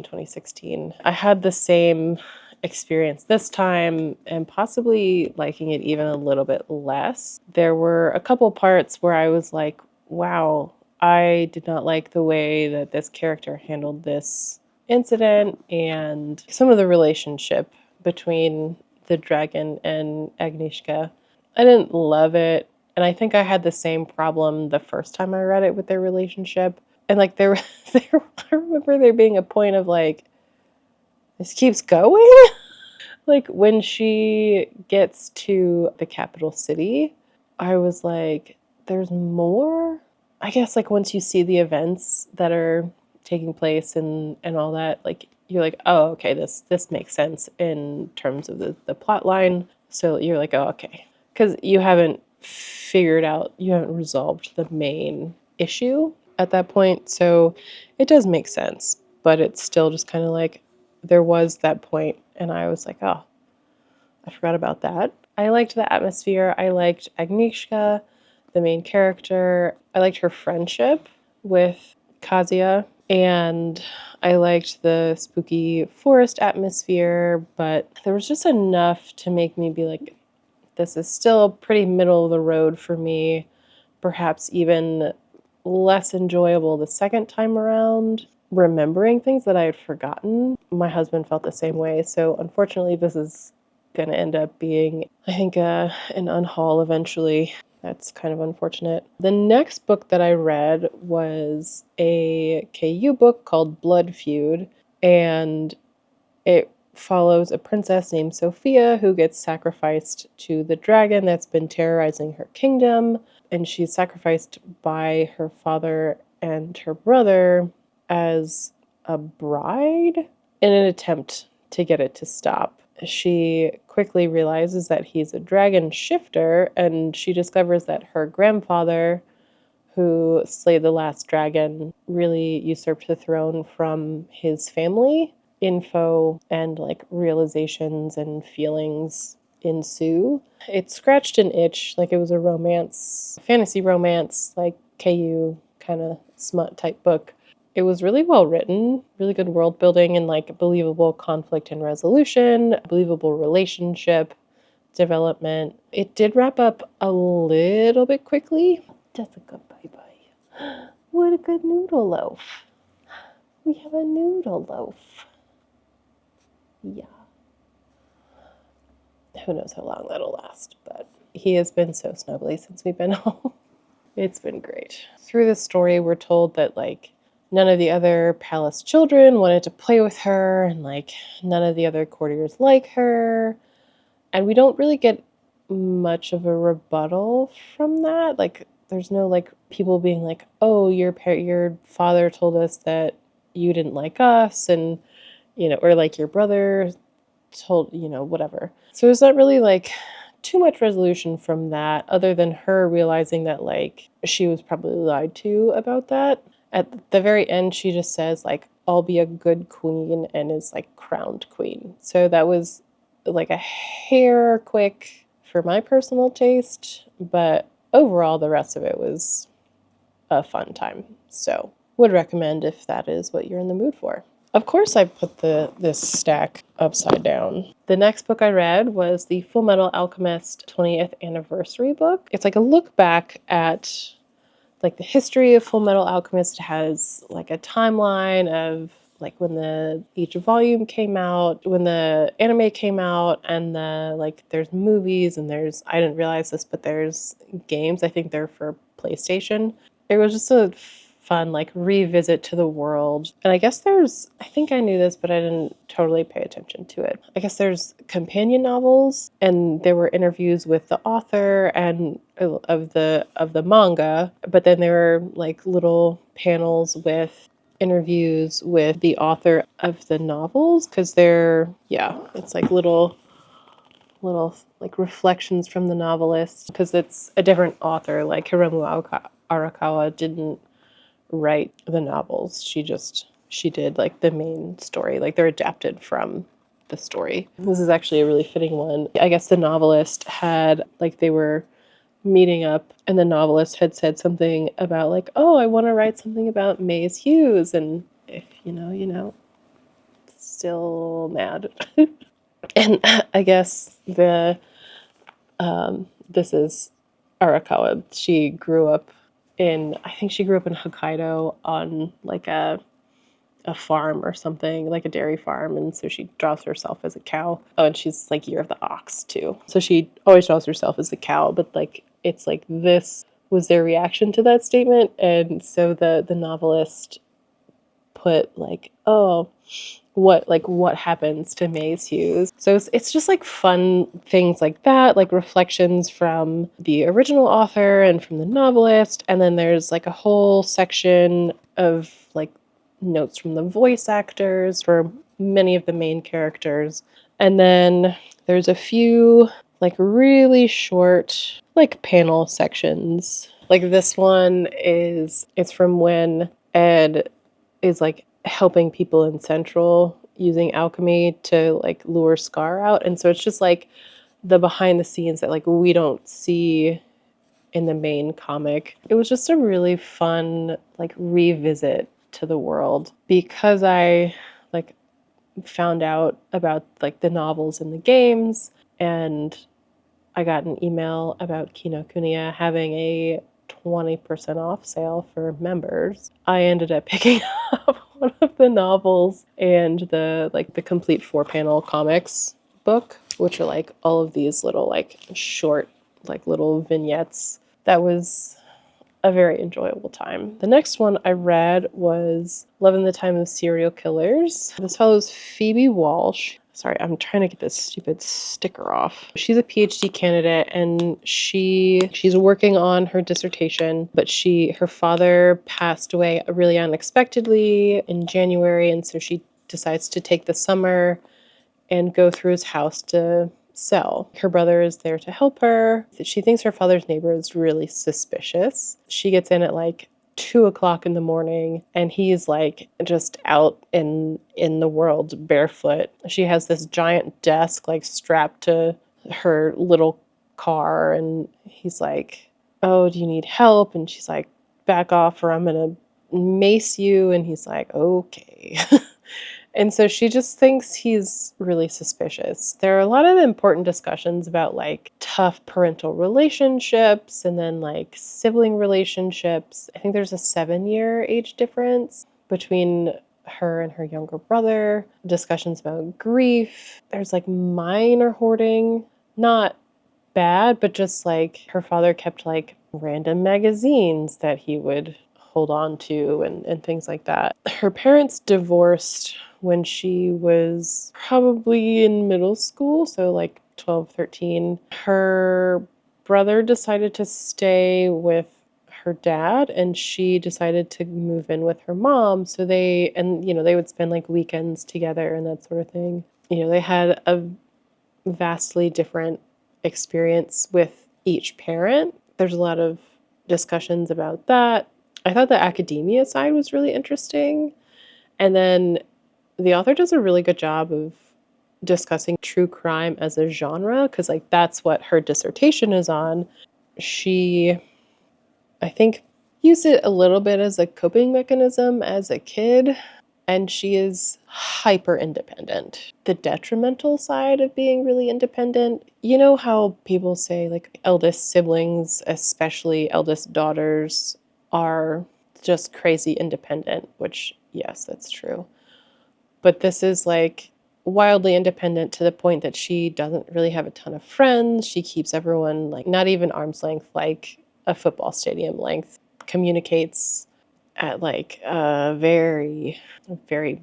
2016. I had the same experience this time and possibly liking it even a little bit less. There were a couple parts where I was like, wow, I did not like the way that this character handled this incident and some of the relationship between the dragon and Agnieszka. I didn't love it. And I think I had the same problem the first time I read it with their relationship. And like there I remember there being a point of like, this keeps going. Like when she gets to the capital city, I was like, there's more? I guess like once you see the events that are taking place and all that, like you're like, oh, okay, this makes sense in terms of the plot line. So you're like, oh, okay. Because you haven't resolved the main issue at that point. So it does make sense, but it's still just kind of like there was that point and I was like, oh, I forgot about that. I liked the atmosphere. I liked Agnieszka, the main character. I liked her friendship with Kazuya, and I liked the spooky forest atmosphere, but there was just enough to make me be like, this is still pretty middle of the road for me, perhaps even less enjoyable the second time around, remembering things that I had forgotten. My husband felt the same way, so unfortunately this is going to end up being, I think, an unhaul eventually. That's kind of unfortunate. The next book that I read was a KU book called Blood Feud, and it follows a princess named Sophia who gets sacrificed to the dragon that's been terrorizing her kingdom, and she's sacrificed by her father and her brother as a bride in an attempt to get it to stop. She quickly realizes that he's a dragon shifter, and she discovers that her grandfather, who slayed the last dragon, really usurped the throne from his family. Info and like realizations and feelings ensue. It scratched an itch, like it was a romance, fantasy romance, like KU kind of smut type book. It was really well written, really good world building and like believable conflict and resolution, believable relationship development. It did wrap up a little bit quickly. Jessica, bye-bye. What a good noodle loaf. We have a noodle loaf. Yeah. Who knows how long that'll last, but he has been so snuggly since we've been home. It's been great. Through this story, we're told that, like, none of the other palace children wanted to play with her, and, like, none of the other courtiers like her. And we don't really get much of a rebuttal from that. Like, there's no, like, people being like, oh, your father told us that you didn't like us, and, or, like, your brother told, whatever. So there's not really, like, too much resolution from that, other than her realizing that, like, she was probably lied to about that. At the very end, she just says, like, I'll be a good queen, and is, like, crowned queen. So that was, like, a hair quick for my personal taste, but overall the rest of it was a fun time. So would recommend if that is what you're in the mood for. Of course, I put this stack upside down. The next book I read was the Full Metal Alchemist 20th anniversary book. It's like a look back at, like, the history of Full Metal Alchemist. It has, like, a timeline of, like, when each volume came out, when the anime came out, and there's movies, and I didn't realize this, but there's games. I think they're for PlayStation. It was just a fun, like, revisit to the world. And I think I knew this, but I didn't totally pay attention to it. I guess there's companion novels, and there were interviews with the author and of the manga, but then there were, like, little panels with interviews with the author of the novels, because it's like little like reflections from the novelist, because it's a different author. Like, Hiromu Arakawa didn't write the novels. She did, like, the main story. Like, they're adapted from the story. This is actually a really fitting one. I guess the novelist had, like, they were meeting up, and the novelist had said something about, like, oh, I want to write something about Maze Hughes, and if you know, still mad. And I guess this is Arakawa. I think she grew up in Hokkaido on, like, a farm or something, like a dairy farm, and so she draws herself as a cow. Oh, and she's, like, Year of the Ox too. So she always draws herself as the cow, but, like, it's like this was their reaction to that statement, and so the novelist put, like, oh, what happens to Maze Hughes. So it's just, like, fun things like that, like reflections from the original author and from the novelist, and then there's, like, a whole section of, like, notes from the voice actors for many of the main characters. And then there's a few, like, really short, like, panel sections. Like, this one it's from when Ed is, like, helping people in Central using alchemy to, like, lure Scar out. And so it's just, like, the behind the scenes that, like, we don't see in the main comic. It was just a really fun, like, revisit to the world, because I, like, found out about, like, the novels and the games, and I got an email about Kinokuniya having a 20% off sale for members. I ended up picking up one of the novels and the complete 4-panel comics book, which are, like, all of these little, like, short, like, little vignettes. That was a very enjoyable time. The next one I read was Love in the Time of Serial Killers. This follows Phoebe Walsh. Sorry, I'm trying to get this stupid sticker off. She's a PhD candidate, and she's working on her dissertation, but her father passed away really unexpectedly in January, and so she decides to take the summer and go through his house to sell. Her brother is there to help her. She thinks her father's neighbor is really suspicious. She gets in at, like, 2:00 in the morning, and he's, like, just out in the world barefoot. She has this giant desk, like, strapped to her little car, and he's like, oh, do you need help? And she's like, back off or I'm gonna mace you. And he's like, okay. And so she just thinks he's really suspicious. There are a lot of important discussions about, like, tough parental relationships, and then, like, sibling relationships. I think there's a 7-year age difference between her and her younger brother, discussions about grief. There's like minor hoarding, not bad, but just like her father kept like random magazines that he would hold on to and things like that. Her parents divorced when she was probably in middle school, so like 12, 13. Her brother decided to stay with her dad, and she decided to move in with her mom. So they, and they would spend like weekends together and that sort of thing. They had a vastly different experience with each parent. There's a lot of discussions about that. I thought the academia side was really interesting. And then the author does a really good job of discussing true crime as a genre, because like that's what her dissertation is on. She, I think, used it a little bit as a coping mechanism as a kid, and she is hyper independent. The detrimental side of being really independent, you know how people say like eldest siblings, especially eldest daughters, are just crazy independent, which yes, that's true. But this is like wildly independent to the point that she doesn't really have a ton of friends. She keeps everyone like not even arm's length, like a football stadium length, communicates at like a very, very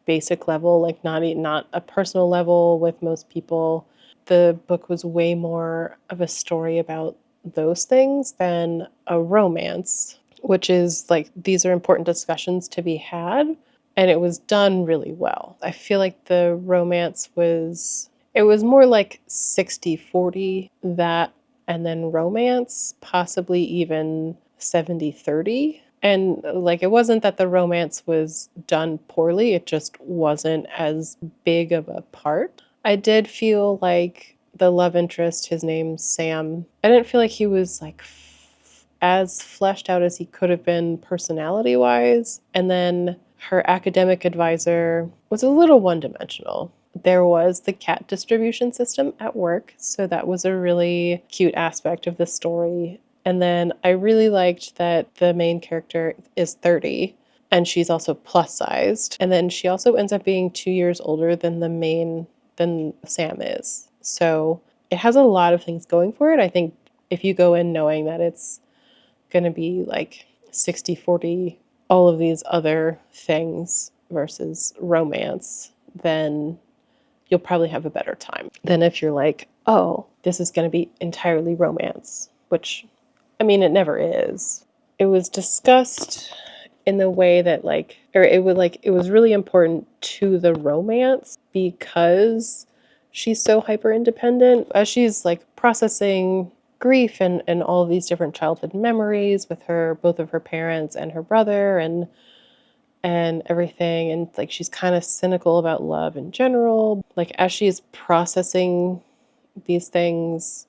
basic level, like not a personal level with most people. The book was way more of a story about those things than a romance, which is like these are important discussions to be had, and it was done really well. I feel like the romance it was more like 60-40 that, and then romance, possibly even 70-30. And like it wasn't that the romance was done poorly, it just wasn't as big of a part. I did feel like the love interest, his name's Sam, I didn't feel like he was like as fleshed out as he could have been personality wise. And then her academic advisor was a little one-dimensional. There was the cat distribution system at work, so that was a really cute aspect of the story. And then I really liked that the main character is 30 and she's also plus sized. And then she also ends up being 2 years older than than Sam is. So it has a lot of things going for it. I think if you go in knowing that it's going to be like 60-40, all of these other things versus romance, then you'll probably have a better time than if you're like, oh, this is going to be entirely romance, which, I mean, it never is. It was discussed in the way that it was really important to the romance because she's so hyper independent as she's like processing grief and all of these different childhood memories with both of her parents and her brother and everything, and like she's kind of cynical about love in general. Like as she's processing these things,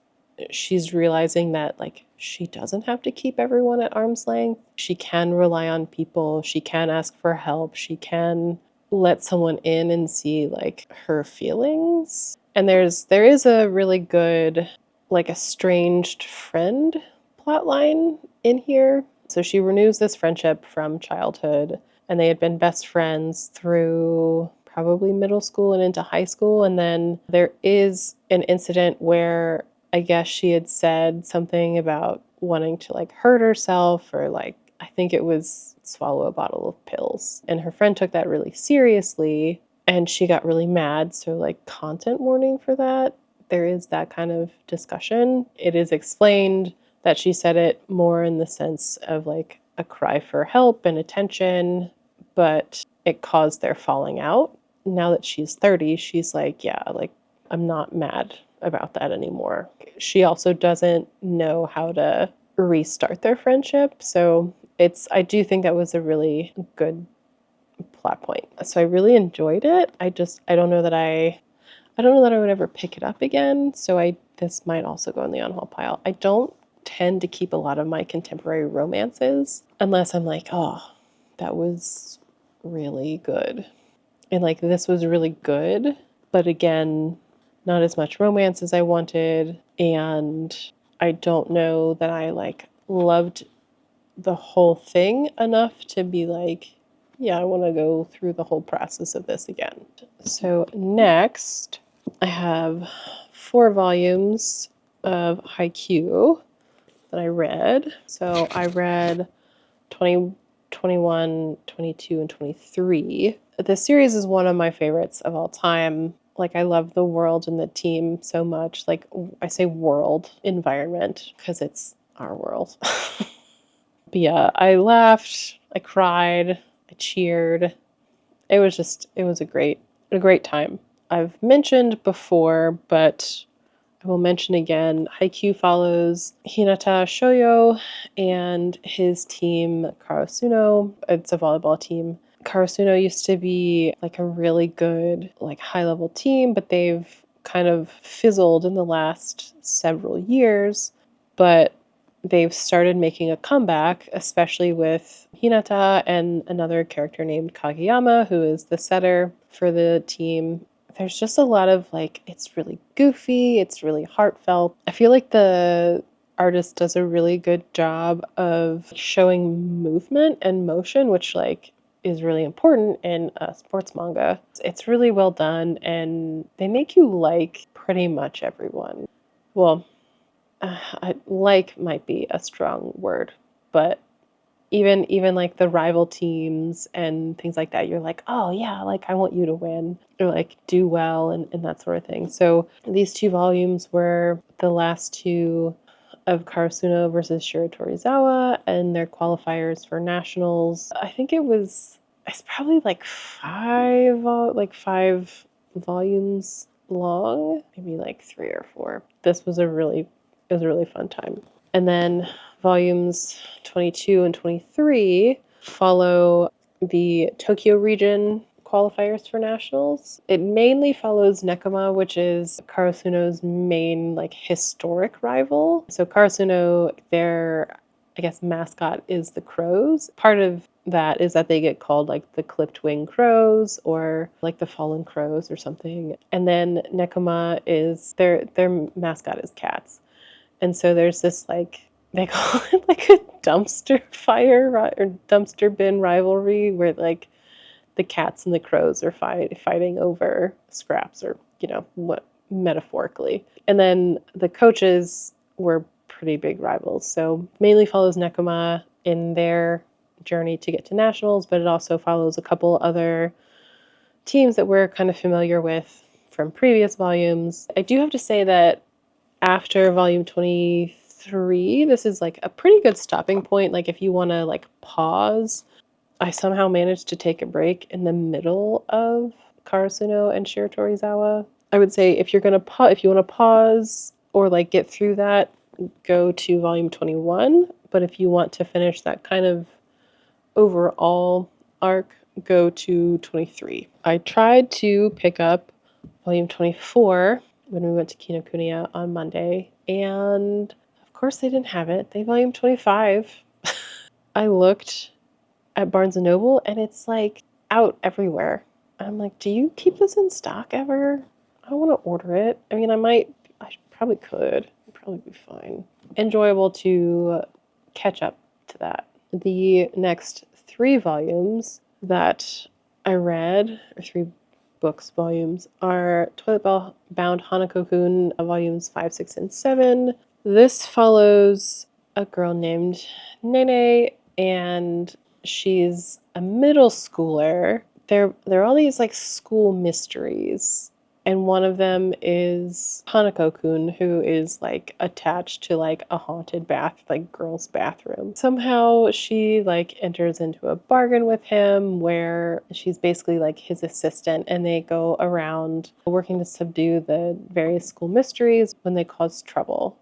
she's realizing that like she doesn't have to keep everyone at arm's length. She can rely on people. She can ask for help. She can let someone in and see like her feelings. And there is a really good like estranged friend plotline in here. So she renews this friendship from childhood, and they had been best friends through probably middle school and into high school. And then there is an incident where I guess she had said something about wanting to like hurt herself, or like, I think it was swallow a bottle of pills. And her friend took that really seriously and she got really mad. So like content warning for that. There is that kind of discussion. It is explained that she said it more in the sense of like a cry for help and attention, but it caused their falling out. Now that she's 30, she's like, yeah, like I'm not mad about that anymore. She also doesn't know how to restart their friendship. So I do think that was a really good plot point. So I really enjoyed it. I don't know that I would ever pick it up again. So this might also go in the on-hold pile. I don't tend to keep a lot of my contemporary romances unless I'm like, oh, that was really good. And like this was really good, but again, not as much romance as I wanted. And I don't know that I like loved the whole thing enough to be like, yeah, I want to go through the whole process of this again. So next, I have 4 volumes of Haikyuu that I read. So I read 20, 21, 22, and 23. This series is one of my favorites of all time. Like, I love the world and the team so much. Like, I say world, environment, because it's our world. But yeah, I laughed, I cried, I cheered. It was a great time. I've mentioned before, but I will mention again, Haikyuu follows Hinata Shoyo and his team Karasuno. It's a volleyball team. Karasuno used to be like a really good, like high-level team, but they've kind of fizzled in the last several years. But they've started making a comeback, especially with Hinata and another character named Kageyama, who is the setter for the team. There's just a lot of like, it's really goofy, it's really heartfelt. I feel like the artist does a really good job of showing movement and motion, which like is really important in a sports manga. It's really well done, and they make you like pretty much everyone. Well, like might be a strong word, but even like the rival teams and things like that, you're like, oh yeah, like I want you to win or like do well and that sort of thing. So these 2 volumes were the last 2 of Karasuno versus Shiratorizawa and their qualifiers for nationals. I think it's probably like 5 volumes long, maybe like 3 or 4. This was it was a really fun time. And then volumes 22 and 23 follow the Tokyo region qualifiers for nationals. It mainly follows Nekoma, which is Karasuno's main like historic rival. So Karasuno, their I guess mascot is the crows. Part of that is that they get called like the clipped wing crows or like the fallen crows or something. And then Nekoma is their mascot is cats. And so there's this like, they call it like a dumpster fire or dumpster bin rivalry where like the cats and the crows are fighting over scraps or, what metaphorically. And then the coaches were pretty big rivals. So mainly follows Nekoma in their journey to get to nationals, but it also follows a couple other teams that we're kind of familiar with from previous volumes. I do have to say that after volume 23, this is like a pretty good stopping point. Like if you want to like pause, I somehow managed to take a break in the middle of Karasuno and Shiratorizawa. I would say if you're going to if you want to pause or like get through that, go to volume 21. But if you want to finish that kind of overall arc, go to 23. I tried to pick up volume 24 when we went to Kinokuniya on Monday, and of course they didn't have it. They volume 25. I looked at Barnes & Noble and it's like out everywhere. I'm like, do you keep this in stock ever? I want to order it. I mean, I probably could. It'd probably be fine. Enjoyable to catch up to that. The next 3 volumes that I read, or 3 volumes, are Toilet Bound Hanako-kun, volumes 5, 6, and 7. This follows a girl named Nene, and she's a middle schooler. There are all these like school mysteries, and one of them is Hanako-kun, who is like attached to like a haunted girl's bathroom. Somehow she like enters into a bargain with him where she's basically like his assistant, and they go around working to subdue the various school mysteries when they cause trouble.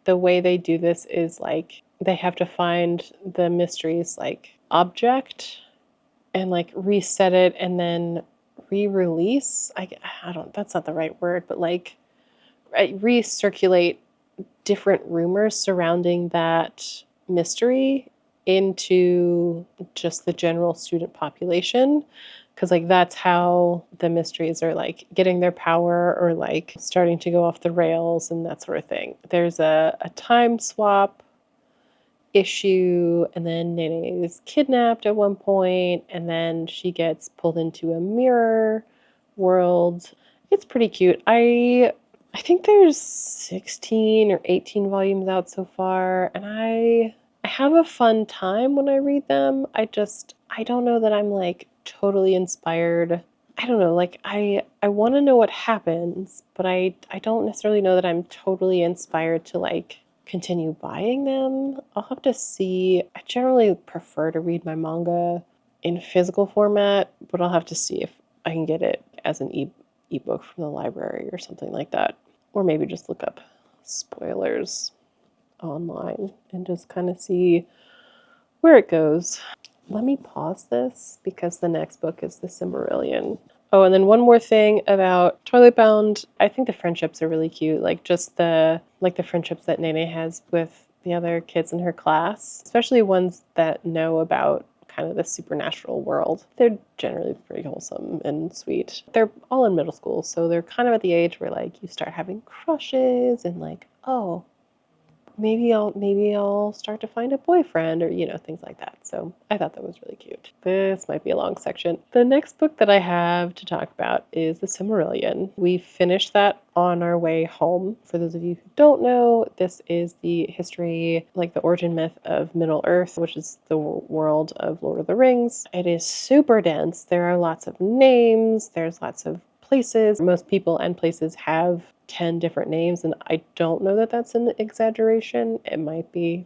The way they do this is like they have to find the mystery's like object and like reset it and then re-release. I don't, that's not the right word, but like recirculate different rumors surrounding that mystery into just the general student population, because like that's how the mysteries are like getting their power or like starting to go off the rails and that sort of thing. There's a time swap issue, and then Nene is kidnapped at one point, and then she gets pulled into a mirror world. It's pretty cute. I think there's 16 or 18 volumes out so far, and I have a fun time when I read them. I don't know that I'm like totally inspired. I don't know, like I want to know what happens, but I don't necessarily know that I'm totally inspired to like continue buying them. I'll have to see. I generally prefer to read my manga in physical format, but I'll have to see if I can get it as an ebook from the library or something like that. Or maybe just look up spoilers online and just kind of see where it goes. Let me pause this because the next book is The Cimmerillion. Oh, and then one more thing about Toilet Bound. I think the friendships are really cute. Like just the friendships that Nene has with the other kids in her class, especially ones that know about kind of the supernatural world. They're generally pretty wholesome and sweet. They're all in middle school, so they're kind of at the age where like you start having crushes and like, oh, maybe I'll start to find a boyfriend or things like that. So I thought that was really cute. This might be a long section. The next book that I have to talk about is The Cimmerillion. We finished that on our way home. For those of you who don't know, this is the history, like the origin myth of Middle Earth, which is the world of Lord of the Rings. It is super dense. There are lots of names. There's lots of places. Most people and places have 10 different names, and I don't know that that's an exaggeration. It might be.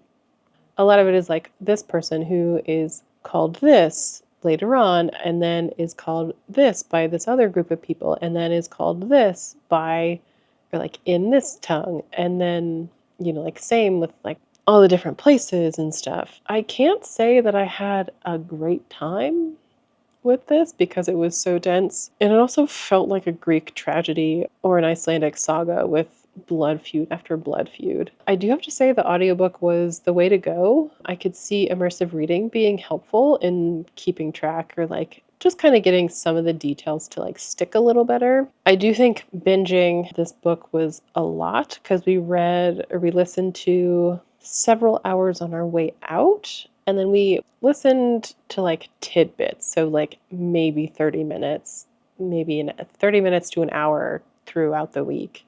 A lot of it is like this person who is called this later on, and then is called this by this other group of people, and then is called this by, or like in this tongue, and then, like same with like all the different places and stuff. I can't say that I had a great time with this because it was so dense. And it also felt like a Greek tragedy or an Icelandic saga with blood feud after blood feud. I do have to say the audiobook was the way to go. I could see immersive reading being helpful in keeping track or like just kind of getting some of the details to like stick a little better. I do think binging this book was a lot because we listened to several hours on our way out. And then we listened to like tidbits, so like maybe 30 minutes, maybe 30 minutes to an hour throughout the week,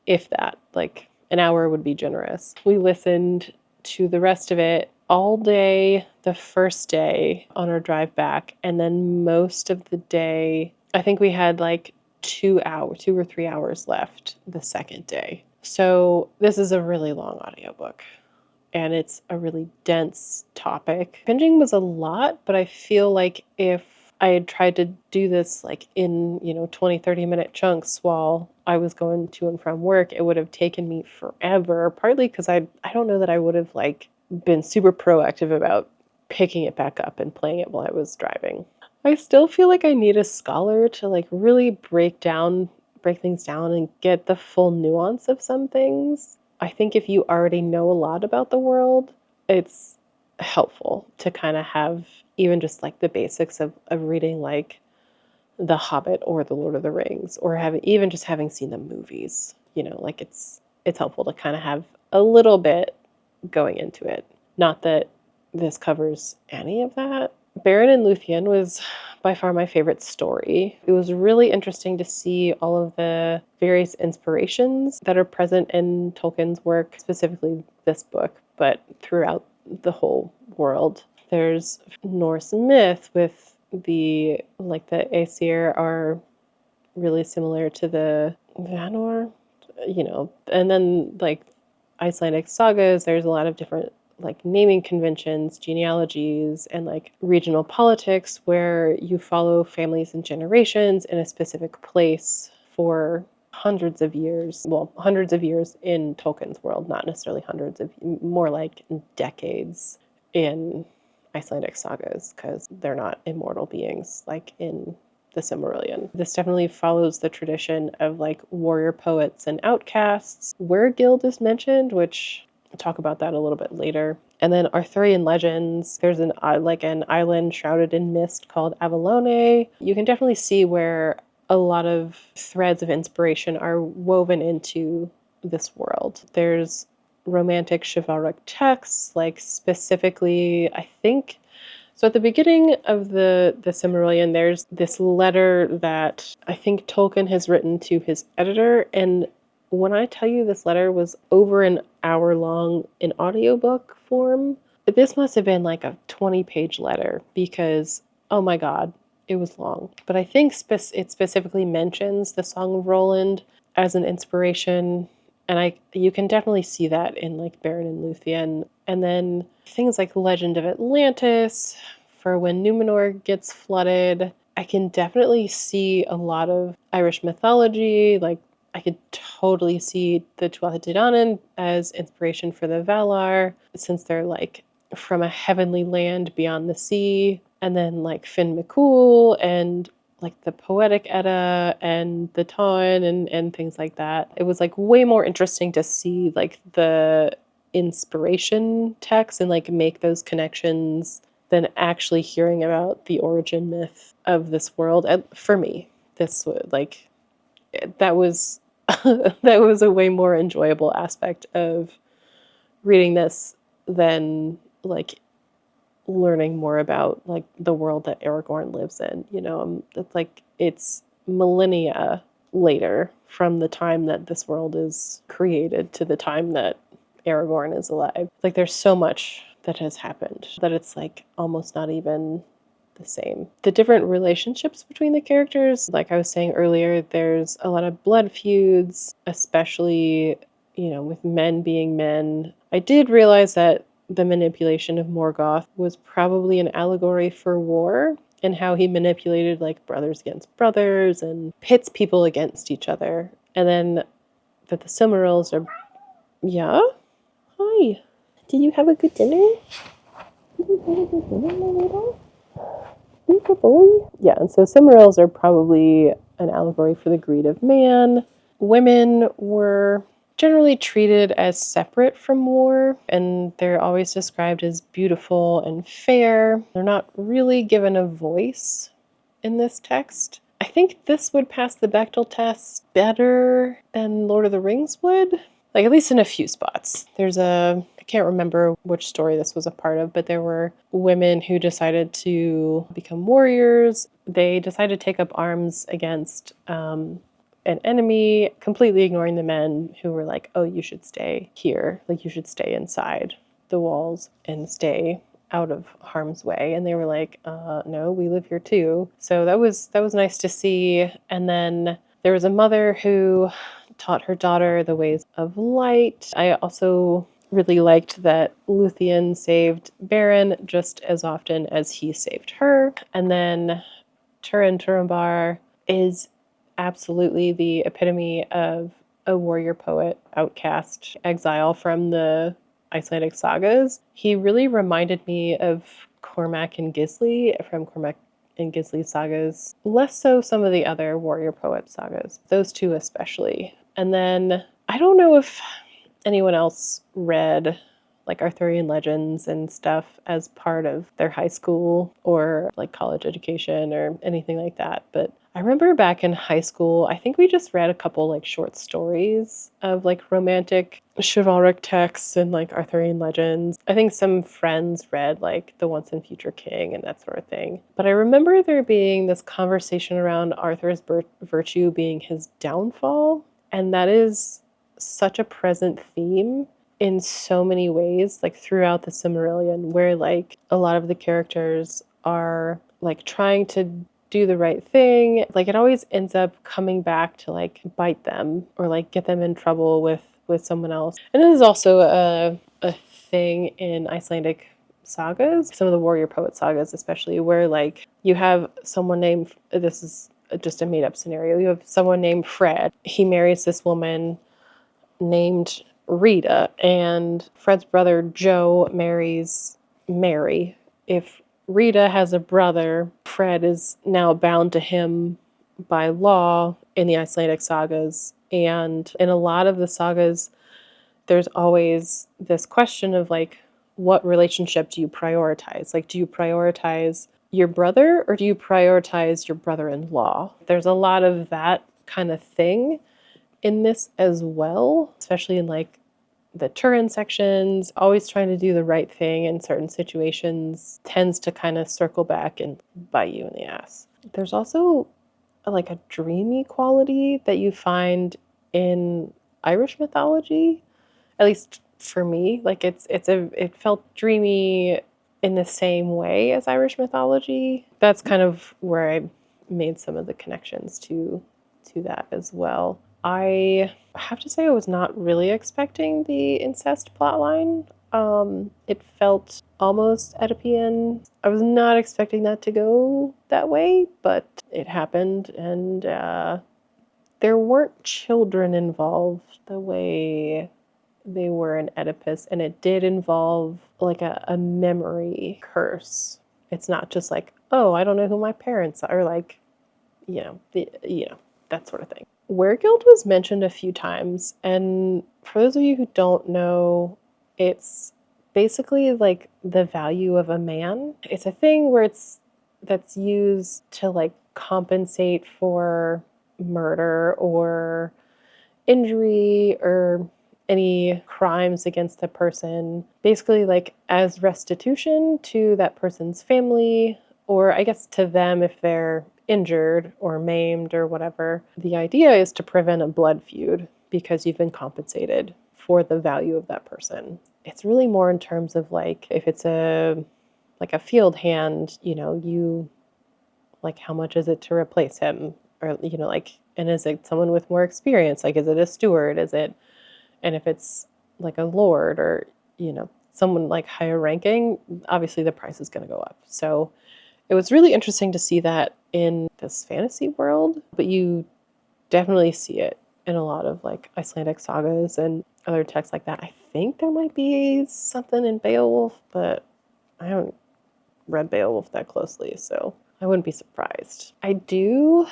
if that. Like an hour would be generous. We listened to the rest of it all day the first day on our drive back, and then most of the day, I think we had like 2 or 3 hours left the second day. So this is a really long audiobook. And it's a really dense topic. Binging was a lot, but I feel like if I had tried to do this like in, 20, 30-minute chunks while I was going to and from work, it would have taken me forever, partly because I don't know that I would have like been super proactive about picking it back up and playing it while I was driving. I still feel like I need a scholar to like really break things down and get the full nuance of some things. I think if you already know a lot about the world, it's helpful to kind of have even just like the basics of reading like The Hobbit or The Lord of the Rings, or even just having seen the movies. Like it's helpful to kind of have a little bit going into it. Not that this covers any of that. Baron and Luthien was by far my favorite story. It was really interesting to see all of the various inspirations that are present in Tolkien's work, specifically this book, but throughout the whole world. There's Norse myth with the Aesir are really similar to the Vanor, and then like Icelandic sagas, there's a lot of different like naming conventions, genealogies, and like regional politics where you follow families and generations in a specific place for hundreds of years. Well, hundreds of years in Tolkien's world, not necessarily more like decades in Icelandic sagas, because they're not immortal beings like in the Cimmerillion. This definitely follows the tradition of like warrior poets and outcasts. Wergild is mentioned, which I'll talk about that a little bit later. And then Arthurian legends. There's an island shrouded in mist called Avalone. You can definitely see where a lot of threads of inspiration are woven into this world. There's romantic chivalric texts, like specifically, I think. So at the beginning of the Silmarillion, there's this letter that I think Tolkien has written to his editor, and when I tell you this letter was over an hour long in audiobook form, this must have been like a 20-page letter because, oh my God, it was long. But I think it specifically mentions the Song of Roland as an inspiration, and you can definitely see that in like Beren and Luthien. And then things like Legend of Atlantis, for when Numenor gets flooded. I can definitely see a lot of Irish mythology, like I could totally see the Tuatha De Danann as inspiration for the Valar, since they're like from a heavenly land beyond the sea. And then like Finn McCool and like the Poetic Edda and the Taun and things like that. It was like way more interesting to see like the inspiration text and like make those connections than actually hearing about the origin myth of this world. And for me, this was like that was that was a way more enjoyable aspect of reading this than like learning more about like the world that Aragorn lives in. It's like it's millennia later from the time that this world is created to the time that Aragorn is alive. Like there's so much that has happened that it's like almost not even the same. The different relationships between the characters, like I was saying earlier, there's a lot of blood feuds, especially, with men being men. I did realize that the manipulation of Morgoth was probably an allegory for war and how he manipulated like brothers against brothers and pits people against each other. And then that the Silmarils are, yeah? Hi. Did you have a good dinner? Good boy. Yeah, and so Silmarils are probably an allegory for the greed of man. Women were generally treated as separate from war, and they're always described as beautiful and fair. They're not really given a voice in this text. I think this would pass the Bechdel test better than Lord of the Rings would. Like, at least in a few spots. I can't remember which story this was a part of, but there were women who decided to become warriors. They decided to take up arms against an enemy, completely ignoring the men who were like, oh, you should stay here. Like, you should stay inside the walls and stay out of harm's way. And they were like, no, we live here too. So that was nice to see. And then there was a mother who taught her daughter the ways of light. I also really liked that Luthien saved Beren just as often as he saved her. And then Turin Turambar is absolutely the epitome of a warrior poet, outcast, exile from the Icelandic sagas. He really reminded me of Cormac and Gisli from Cormac and Gisli sagas. Less so some of the other warrior poet sagas. Those two especially. And then I don't know if anyone else read like Arthurian legends and stuff as part of their high school or like college education or anything like that. But I remember back in high school, I think we just read a couple like short stories of like romantic chivalric texts and like Arthurian legends. I think some friends read like The Once and Future King and that sort of thing. But I remember there being this conversation around Arthur's virtue being his downfall. And that is such a present theme in so many ways, like throughout the Silmarillion, where like a lot of the characters are like trying to do the right thing. Like it always ends up coming back to like bite them or like get them in trouble with someone else. And this is also a thing in Icelandic sagas, some of the warrior poet sagas especially, where like you have someone named, this is just a made-up scenario, you have someone named Fred. He marries this woman named Rita, and Fred's brother Joe marries Mary. If Rita has a brother, Fred is now bound to him by law in the Icelandic sagas. And in a lot of the sagas, there's always this question of like, what relationship do you prioritize? Like, do you prioritize your brother or do you prioritize your brother-in-law? There's a lot of that kind of thing in this as well, especially in like the Turin sections, always trying to do the right thing in certain situations, tends to kind of circle back and bite you in the ass. There's also like a dreamy quality that you find in Irish mythology, at least for me. Like it felt dreamy in the same way as Irish mythology. That's kind of where I made some of the connections to that as well. I have to say I was not really expecting the incest plotline. It felt almost Oedipian. I was not expecting that to go that way, but it happened, and there weren't children involved the way they were in Oedipus, and it did involve like a memory curse. It's not just like, oh, I don't know who my parents are, like, that sort of thing. Weregild was mentioned a few times, and for those of you who don't know, it's basically like the value of a man. It's a thing where that's used to like compensate for murder or injury or any crimes against the person, basically like as restitution to that person's family, or I guess to them if they're injured or maimed or whatever. The idea is to prevent a blood feud because you've been compensated for the value of that person. It's really more in terms of like if it's a field hand, you like how much is it to replace him, or like, and is it someone with more experience, like is it a steward, and if it's like a lord or someone like higher ranking, obviously the price is going to go up. So it was really interesting to see that in this fantasy world, but you definitely see it in a lot of like Icelandic sagas and other texts like that. I think there might be something in Beowulf, but I haven't read Beowulf that closely, so I wouldn't be surprised. I do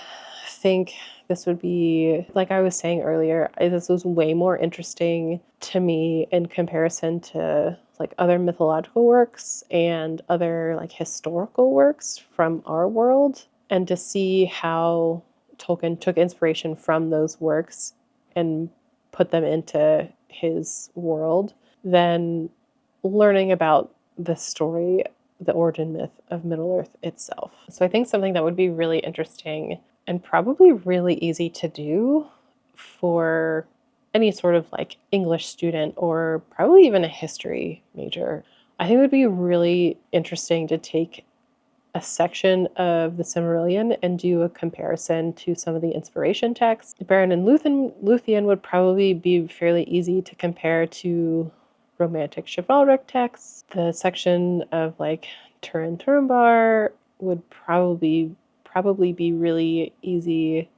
think this would be, like I was saying earlier, this was way more interesting to me in comparison to like other mythological works and other like historical works from our world, and to see how Tolkien took inspiration from those works and put them into his world, than learning about the story, the origin myth of Middle-earth itself. So I think something that would be really interesting and probably really easy to do for any sort of like English student or probably even a history major. I think it would be really interesting to take a section of the Silmarillion and do a comparison to some of the inspiration texts. Beren and Luthien would probably be fairly easy to compare to romantic chivalric texts. The section of like Turin Turambar would probably be really easy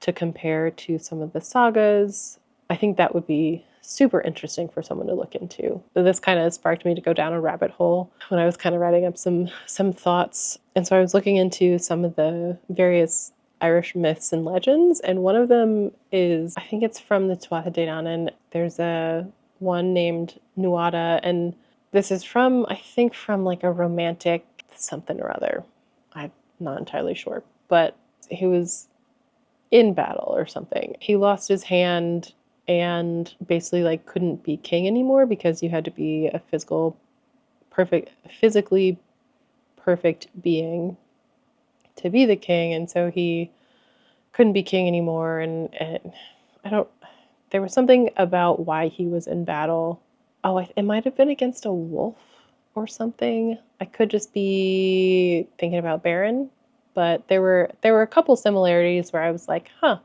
to compare to some of the sagas. I think that would be super interesting for someone to look into. This kind of sparked me to go down a rabbit hole when I was kind of writing up some thoughts. And so I was looking into some of the various Irish myths and legends, and one of them is, I think it's from the Tuatha De Danann. There's a one named Nuada, and this is from, I think, from like a romantic something or other. I'm not entirely sure, but he was in battle or something. He lost his hand and basically like couldn't be king anymore because you had to be a physically perfect being to be the king, and so he couldn't be king anymore, and there was something about why he was in battle. Oh, it might have been against a wolf or something. I could just be thinking about Beren, but there were a couple similarities where I was like, I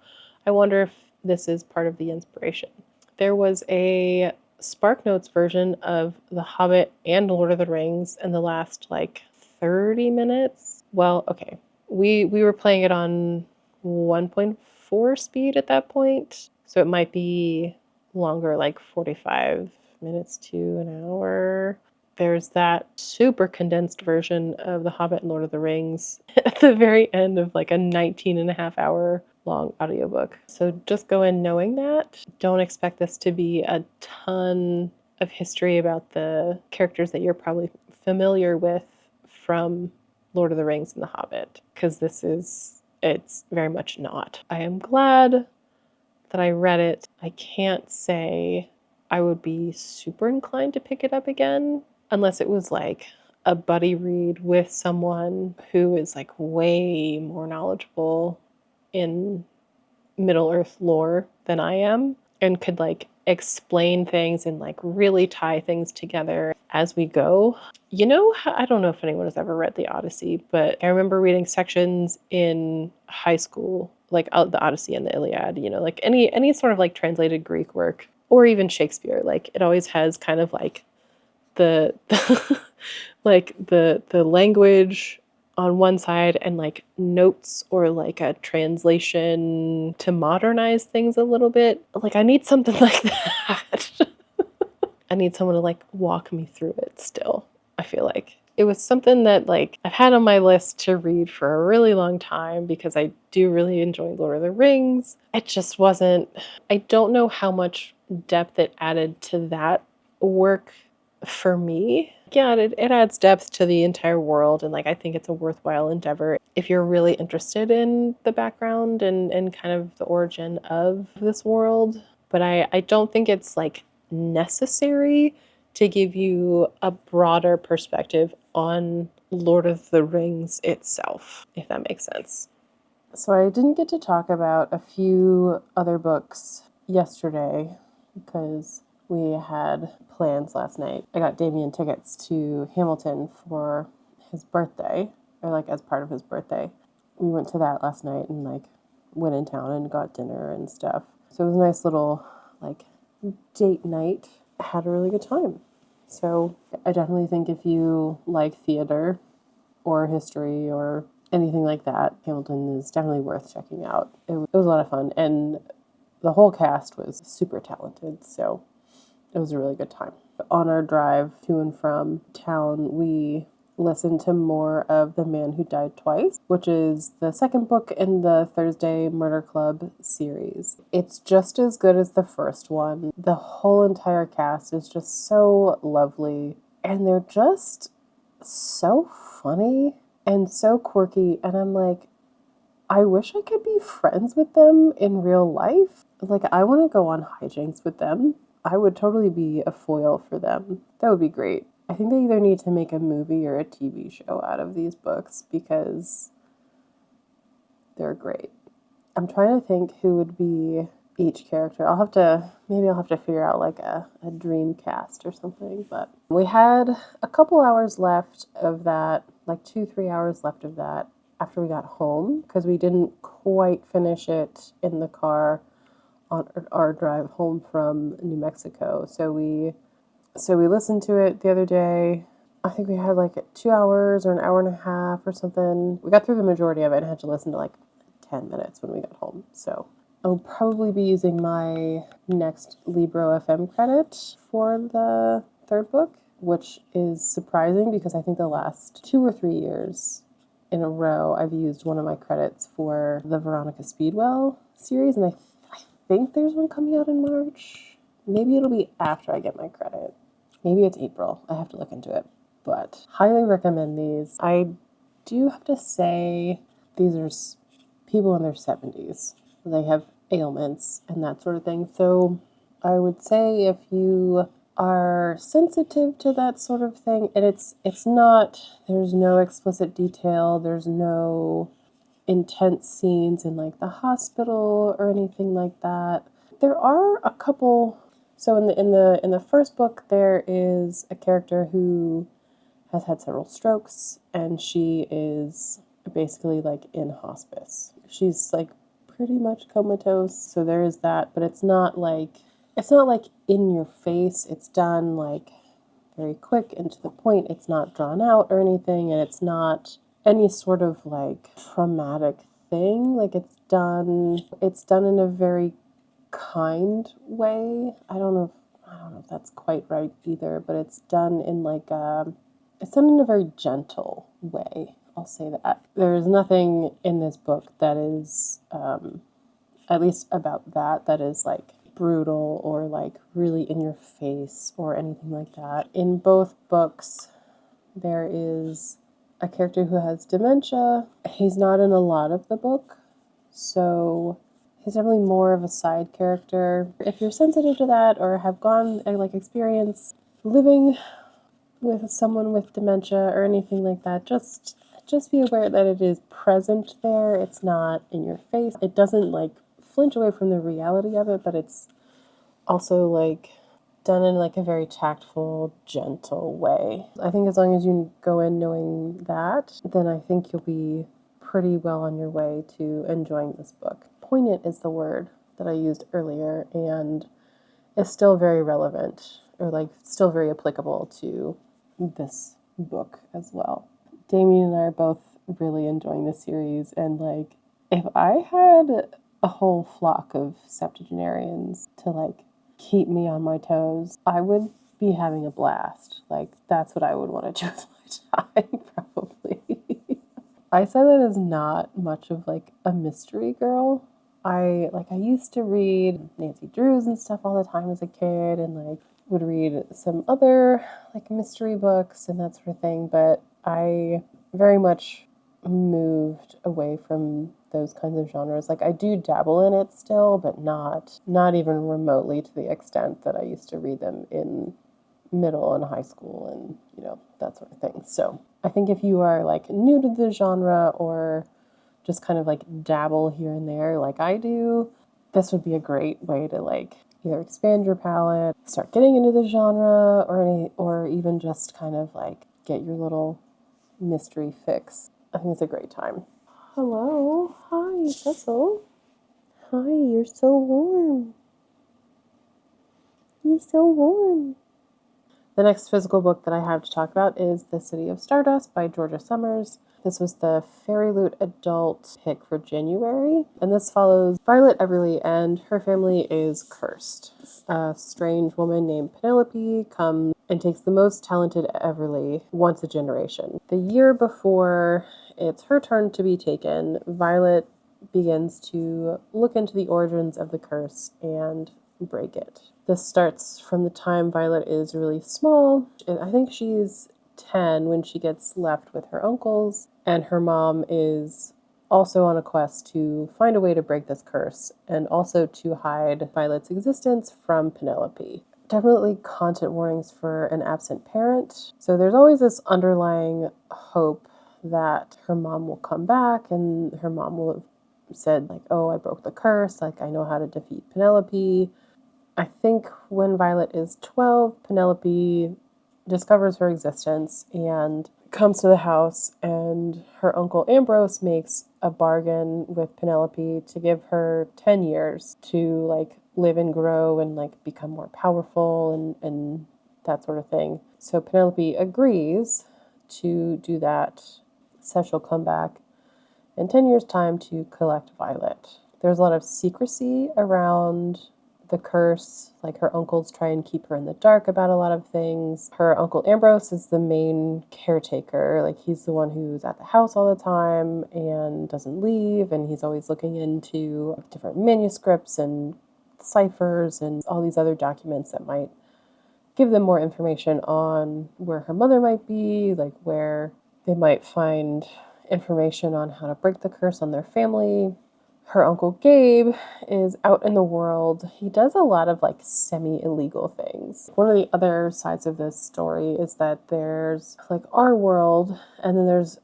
wonder if this is part of the inspiration. There was a SparkNotes version of The Hobbit and Lord of the Rings in the last like 30 minutes. Well, okay. We were playing it on 1.4 speed at that point, so it might be longer, like 45 minutes to an hour. There's that super condensed version of The Hobbit and Lord of the Rings at the very end of like a 19.5 hour long audiobook. So just go in knowing that. Don't expect this to be a ton of history about the characters that you're probably familiar with from Lord of the Rings and The Hobbit, because it's very much not. I am glad that I read it. I can't say I would be super inclined to pick it up again, unless it was like a buddy read with someone who is like way more knowledgeable in Middle Earth lore than I am and could like explain things and like really tie things together as we go. You know, I don't know if anyone has ever read the Odyssey, but I remember reading sections in high school, like the Odyssey and the Iliad, you know, like any sort of like translated Greek work or even Shakespeare. Like it always has kind of like the like the language on one side and like notes or like a translation to modernize things a little bit. Like I need something like that. I need someone to like walk me through it still. I feel like it was something that like I've had on my list to read for a really long time because I do really enjoy Lord of the Rings. It just wasn't, I don't know how much depth it added to that work for me. Yeah, it adds depth to the entire world, and like I think it's a worthwhile endeavor if you're really interested in the background and kind of the origin of this world. But I don't think it's like necessary to give you a broader perspective on Lord of the Rings itself, if that makes sense. So I didn't get to talk about a few other books yesterday because we had plans last night. I got Damien tickets to Hamilton for his birthday, or like as part of his birthday. We went to that last night and like went in town and got dinner and stuff. So it was a nice little like date night. I had a really good time. So I definitely think if you like theater or history or anything like that, Hamilton is definitely worth checking out. It was a lot of fun, and the whole cast was super talented, so it was a really good time. On our drive to and from town, we listened to more of The Man Who Died Twice, which is the second book in the Thursday Murder Club series. It's just as good as the first one. The whole entire cast is just so lovely, and they're just so funny and so quirky, and I'm like, I wish I could be friends with them in real life. Like, I want to go on hijinks with them. I would totally be a foil for them. That would be great. I think they either need to make a movie or a TV show out of these books because they're great. I'm trying to think who would be each character. Maybe I'll have to figure out like a dream cast or something. But we had a couple hours left of that, like 2-3 hours left of that after we got home because we didn't quite finish it in the car on our drive home from New Mexico. So we listened to it the other day. I think we had like 2 hours or an hour and a half or something. We got through the majority of it and had to listen to like 10 minutes when we got home. So I'll probably be using my next Libro FM credit for the third book, which is surprising because I think the last 2 or 3 years in a row I've used one of my credits for the Veronica Speedwell series, and I think there's one coming out in March. Maybe it'll be after I get my credit. Maybe it's April. I have to look into it. But highly recommend these. I do have to say these are people in their 70s. They have ailments and that sort of thing. So I would say if you are sensitive to that sort of thing, and it's not, there's no explicit detail, there's no intense scenes in like the hospital or anything like that. There are a couple. So in the first book, there is a character who has had several strokes, and she is basically like in hospice. She's like pretty much comatose, so there is that. But it's not like in your face. It's done like very quick and to the point. It's not drawn out or anything, and it's not any sort of like traumatic thing. Like it's done in a very kind way. I don't know if that's quite right either, but it's done in like it's done in a very gentle way. I'll say that. There's nothing in this book that is at least about that is like brutal or like really in your face or anything like that. In both books there is a character who has dementia. He's not in a lot of the book, so He's definitely more of a side character. If you're sensitive to that or have gone like experience living with someone with dementia or anything like that, just be aware that it is present there. It's not in your face. It doesn't like flinch away from the reality of it, but it's also like done in like a very tactful, gentle way. I think as long as you go in knowing that, then I think you'll be pretty well on your way to enjoying this book. Poignant is the word that I used earlier, and is still very relevant, or like still very applicable to this book as well. Damien and I are both really enjoying this series, and like if I had a whole flock of septuagenarians to like keep me on my toes, I would be having a blast. Like that's what I would want to do with my time, probably. I said that as not much of like a mystery girl. I used to read Nancy Drews and stuff all the time as a kid, and like would read some other like mystery books and that sort of thing, but I very much moved away from those kinds of genres. Like I do dabble in it still, but not even remotely to the extent that I used to read them in middle and high school and, that sort of thing. So I think if you are like new to the genre or just kind of like dabble here and there like I do, this would be a great way to like either expand your palette, start getting into the genre, or even just kind of like get your little mystery fix. I think it's a great time. Hello. Hi, Cecil. Hi, you're so warm. You're so warm. The next physical book that I have to talk about is The City of Stardust by Georgia Summers. This was the Fairy Loot adult pick for January, and this follows Violet Everly, and her family is cursed. A strange woman named Penelope comes and takes the most talented Everly once a generation. The year before it's her turn to be taken, Violet begins to look into the origins of the curse and break it. This starts from the time Violet is really small. I think she's 10 when she gets left with her uncles, and her mom is also on a quest to find a way to break this curse and also to hide Violet's existence from Penelope. Definitely content warnings for an absent parent. So there's always this underlying hope that her mom will come back and her mom will have said like, oh, I broke the curse, like I know how to defeat Penelope. I think when Violet is 12, Penelope discovers her existence and comes to the house, and her uncle Ambrose makes a bargain with Penelope to give her 10 years to like live and grow and like become more powerful and that sort of thing. So Penelope agrees to do that, says she'll come back in 10 years' time to collect Violet. There's a lot of secrecy around the curse, like her uncles try and keep her in the dark about a lot of things. Her uncle Ambrose is the main caretaker, like he's the one who's at the house all the time and doesn't leave, and he's always looking into different manuscripts and ciphers and all these other documents that might give them more information on where her mother might be, like where they might find information on how to break the curse on their family. Her uncle Gabe is out in the world. He does a lot of like semi-illegal things. One of the other sides of this story is that there's like our world, and then there's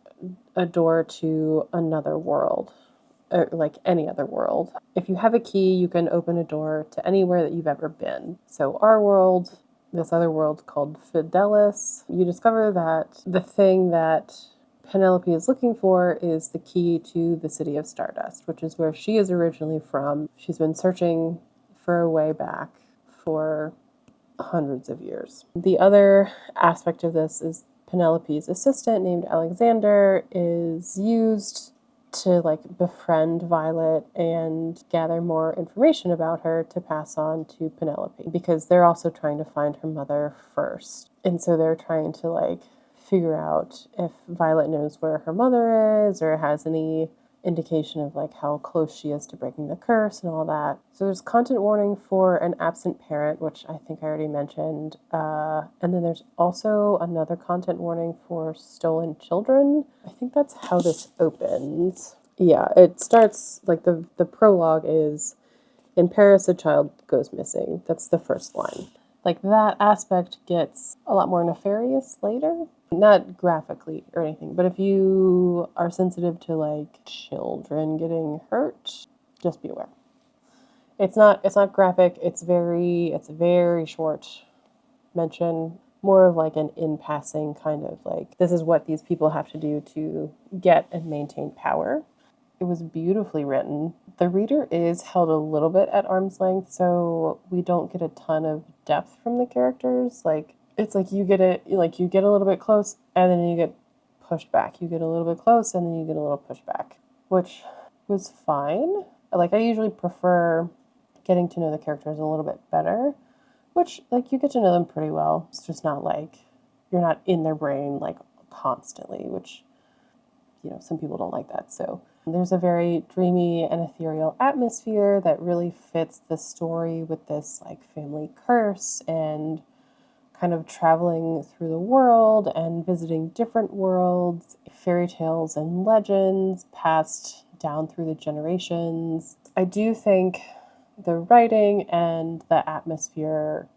a door to another world, or like any other world. If you have a key, you can open a door to anywhere that you've ever been. So our world, this other world called Fidelis, you discover that the thing that Penelope is looking for is the key to the City of Stardust, which is where she is originally from. She's been searching for a way back for hundreds of years. The other aspect of this is Penelope's assistant named Alexander is used to like befriend Violet and gather more information about her to pass on to Penelope, because they're also trying to find her mother first. And so they're trying to like figure out if Violet knows where her mother is or has any indication of like how close she is to breaking the curse and all that. So there's content warning for an absent parent, which I think I already mentioned. And then there's also another content warning for stolen children. I think that's how this opens. Yeah, it starts like the prologue is in Paris a child goes missing. That's the first line. Like that aspect gets a lot more nefarious later. Not graphically or anything, but if you are sensitive to like children getting hurt, just be aware. It's not graphic. It's very short mention, more of like an in passing kind of like this is what these people have to do to get and maintain power. It was beautifully written. The reader is held a little bit at arm's length, so we don't get a ton of depth from the characters. Like it's like you get a little bit close and then you get pushed back. You get a little bit close and then you get a little pushed back, which was fine. Like I usually prefer getting to know the characters a little bit better, which like you get to know them pretty well. It's just not like you're not in their brain like constantly, which some people don't like that. So there's a very dreamy and ethereal atmosphere that really fits the story with this like family curse and kind of traveling through the world and visiting different worlds, fairy tales and legends passed down through the generations. I do think the writing and the atmosphere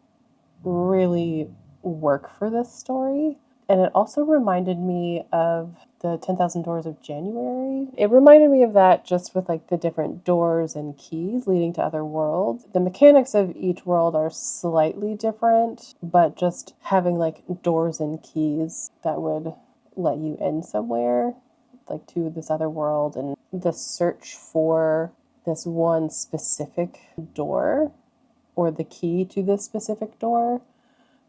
really work for this story. And it also reminded me of the 10,000 Doors of January. It reminded me of that just with like the different doors and keys leading to other worlds. The mechanics of each world are slightly different, but just having like doors and keys that would let you in somewhere, like to this other world, and the search for this one specific door or the key to this specific door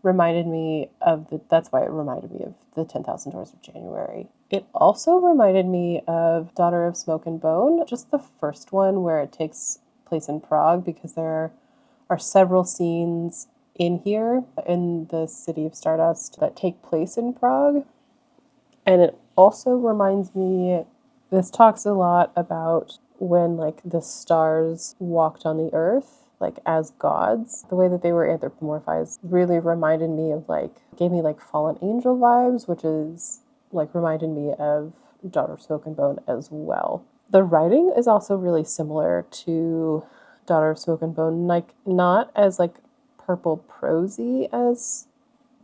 reminded me of that's why it reminded me of the 10,000 Doors of January. It also reminded me of Daughter of Smoke and Bone, just the first one where it takes place in Prague, because there are several scenes in here in the city of Stardust that take place in Prague. And it also reminds me, this talks a lot about when like the stars walked on the earth like as gods. The way that they were anthropomorphized really reminded me of like, gave me like fallen angel vibes, which is like reminded me of Daughter of Smoke and Bone as well. The writing is also really similar to Daughter of Smoke and Bone, like not as like purple prosy as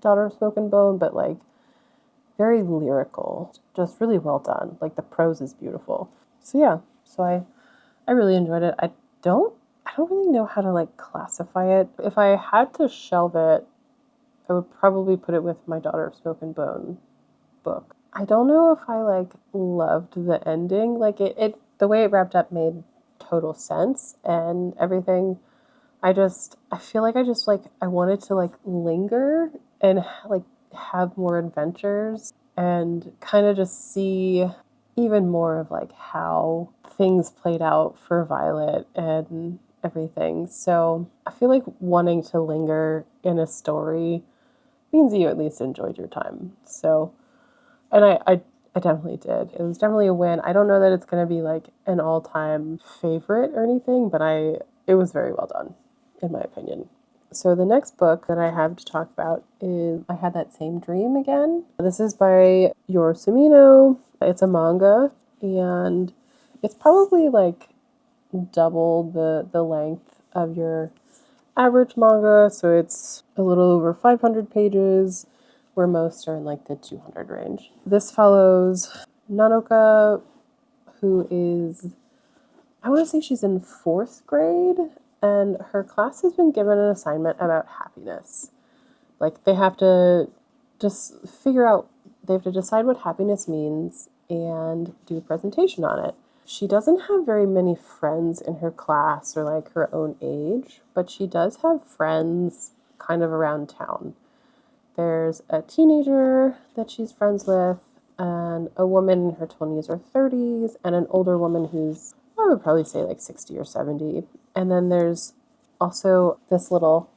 Daughter of Smoke and Bone, but like very lyrical, just really well done. Like the prose is beautiful. So yeah, I really enjoyed it. I don't really know how to like classify it. If I had to shelve it, I would probably put it with my Daughter of Smoke and Bone book. I don't know if I like loved the ending. Like it the way it wrapped up made total sense and everything. I feel like I wanted to like linger and like have more adventures and kind of just see even more of like how things played out for Violet and everything. So I feel like wanting to linger in a story means you at least enjoyed your time. So, and I definitely did. It was definitely a win. I don't know that it's going to be like an all-time favorite or anything, but it was very well done, in my opinion. So the next book that I have to talk about is I Had That Same Dream Again. This is by Yoru Sumino. It's a manga, and it's probably like double the length of your average manga, so it's a little over 500 pages, where most are in like the 200 range. This follows Nanoka, who is, I want to say she's in 4th grade, and her class has been given an assignment about happiness. Like they have to just they have to decide what happiness means and do a presentation on it. She doesn't have very many friends in her class or like her own age, but she does have friends kind of around town. There's a teenager that she's friends with, and a woman in her 20s or 30s, and an older woman who's, I would probably say like 60 or 70. And then there's also this little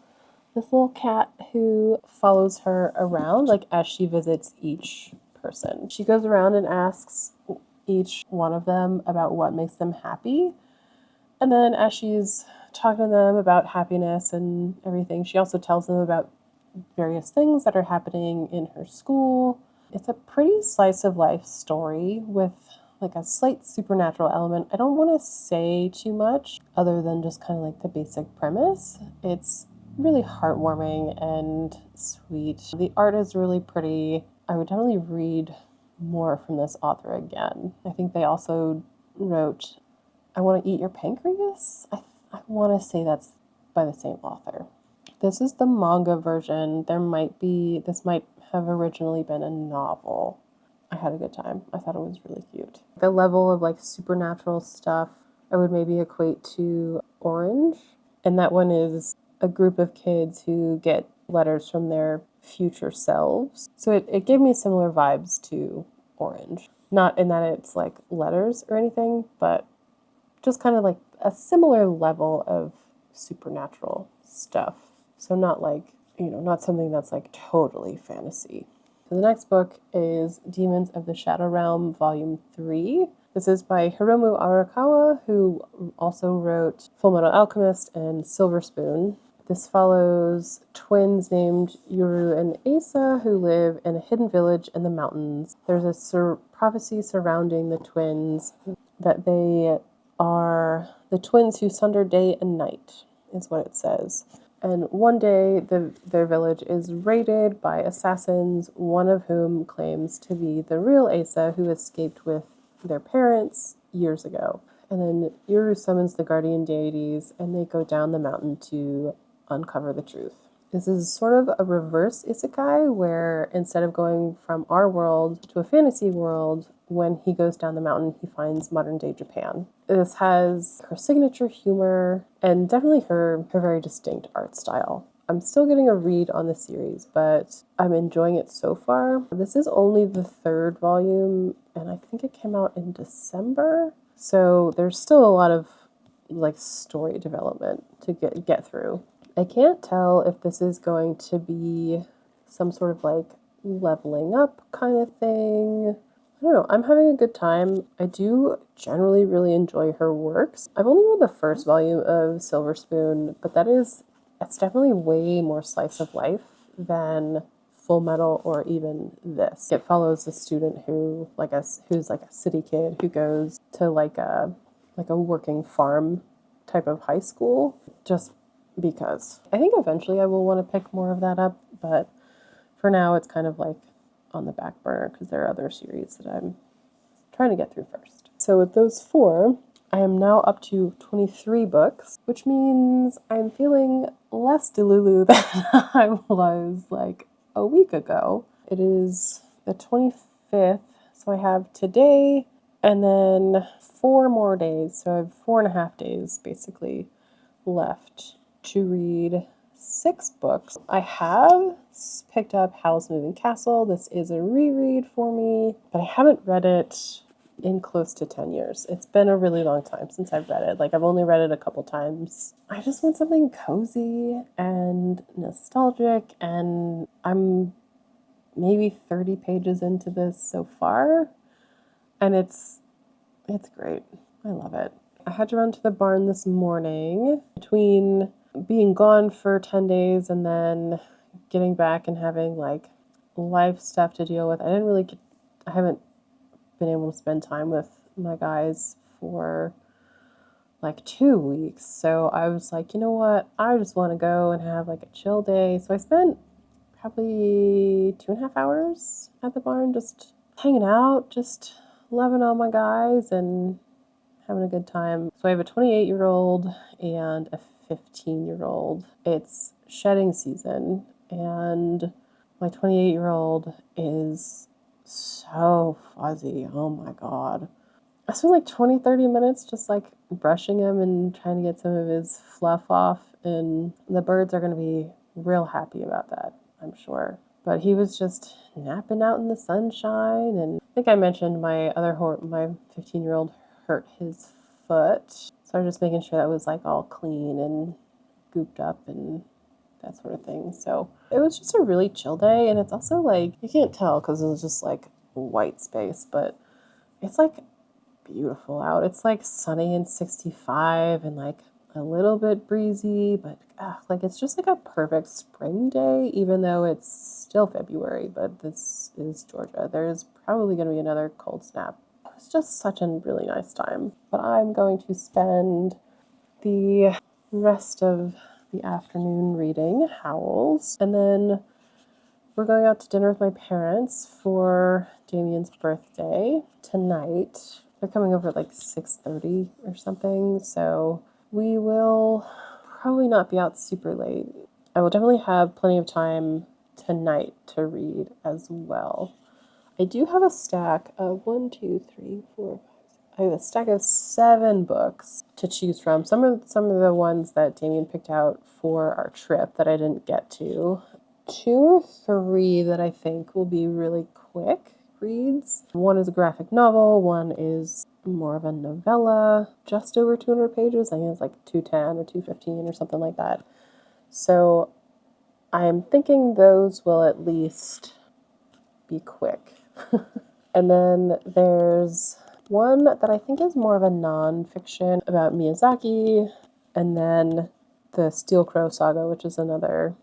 cat who follows her around like as she visits each person. She goes around and asks each one of them about what makes them happy. And then as she's talking to them about happiness and everything, she also tells them about various things that are happening in her school. It's a pretty slice of life story with like a slight supernatural element. I don't want to say too much other than just kind of like the basic premise. It's really heartwarming and sweet. The art is really pretty. I would definitely read more from this author again. I think they also wrote I Want to Eat Your Pancreas. I want to say that's by the same author. This is the manga version. This might have originally been a novel. I had a good time. I thought it was really cute. The level of like supernatural stuff I would maybe equate to Orange. And that one is a group of kids who get letters from their future selves. So it gave me similar vibes to Orange. Not in that it's like letters or anything, but just kind of like a similar level of supernatural stuff. So not like, not something that's like totally fantasy. So the next book is Demons of the Shadow Realm, Volume 3. This is by Hiromu Arakawa, who also wrote Fullmetal Alchemist and Silver Spoon. This follows twins named Yuru and Asa who live in a hidden village in the mountains. There's a prophecy surrounding the twins that they are the twins who sunder day and night, is what it says. And one day, their village is raided by assassins, one of whom claims to be the real Asa who escaped with their parents years ago. And then Yuru summons the guardian deities, and they go down the mountain to uncover the truth. This is sort of a reverse isekai, where instead of going from our world to a fantasy world, when he goes down the mountain, he finds modern-day Japan. This has her signature humor and definitely her very distinct art style. I'm still getting a read on the series, but I'm enjoying it so far. This is only the 3rd volume, and I think it came out in December. So there's still a lot of like story development to get through. I can't tell if this is going to be some sort of like leveling up kind of thing. I don't know. I'm having a good time. I do generally really enjoy her works. I've only read the 1st volume of Silver Spoon, but it's definitely way more slice of life than Full Metal or even this. It follows a student who's like a city kid who goes to like a working farm type of high school just because. I think eventually I will want to pick more of that up, but for now it's kind of like on the back burner because there are other series that I'm trying to get through first. So with those 4, I am now up to 23 books, which means I'm feeling less delulu than I was like a week ago. It is the 25th, so I have today and then 4 more days. So I have 4.5 days basically left to read 6 books. I have picked up Howl's Moving Castle. This is a reread for me, but I haven't read it in close to 10 years. It's been a really long time since I've read it. Like, I've only read it a couple times. I just want something cozy and nostalgic, and I'm maybe 30 pages into this so far, and it's great. I love it. I had to run to the barn this morning between being gone for 10 days and then getting back and having like life stuff to deal with. I haven't been able to spend time with my guys for like 2 weeks. So I was like, you know what? I just want to go and have like a chill day. So I spent probably 2.5 hours at the barn just hanging out, just loving on my guys and having a good time. So I have a 28-year-old and a 15-year-old. It's shedding season, and my 28-year-old is so fuzzy. Oh my God. I spent like 20-30 minutes just like brushing him and trying to get some of his fluff off, and the birds are going to be real happy about that, I'm sure. But he was just napping out in the sunshine, and I think I mentioned my 15-year-old hurt his foot. So I was just making sure that was like all clean and gooped up and that sort of thing. So it was just a really chill day, and it's also like, you can't tell because it was just like white space, but it's like beautiful out. It's like sunny and 65 and like a little bit breezy, but like it's just like a perfect spring day, even though it's still February, but this is Georgia. There's probably going to be another cold snap was just such a really nice time. But I'm going to spend the rest of the afternoon reading Howls, and then we're going out to dinner with my parents for Damien's birthday tonight. They're coming over at like 6:30 or something, so we will probably not be out super late. I will definitely have plenty of time tonight to read as well. I do have a stack of 1, 2, 3, 4, 5. I have a stack of 7 books to choose from. Some of the ones that Damien picked out for our trip that I didn't get to. 2 or 3 that I think will be really quick reads. One is a graphic novel, one is more of a novella, just over 200 pages. I think it's like 210 or 215 or something like that. So I'm thinking those will at least be quick. And then there's one that I think is more of a non-fiction about Miyazaki, and then the Steel Crow Saga, which is another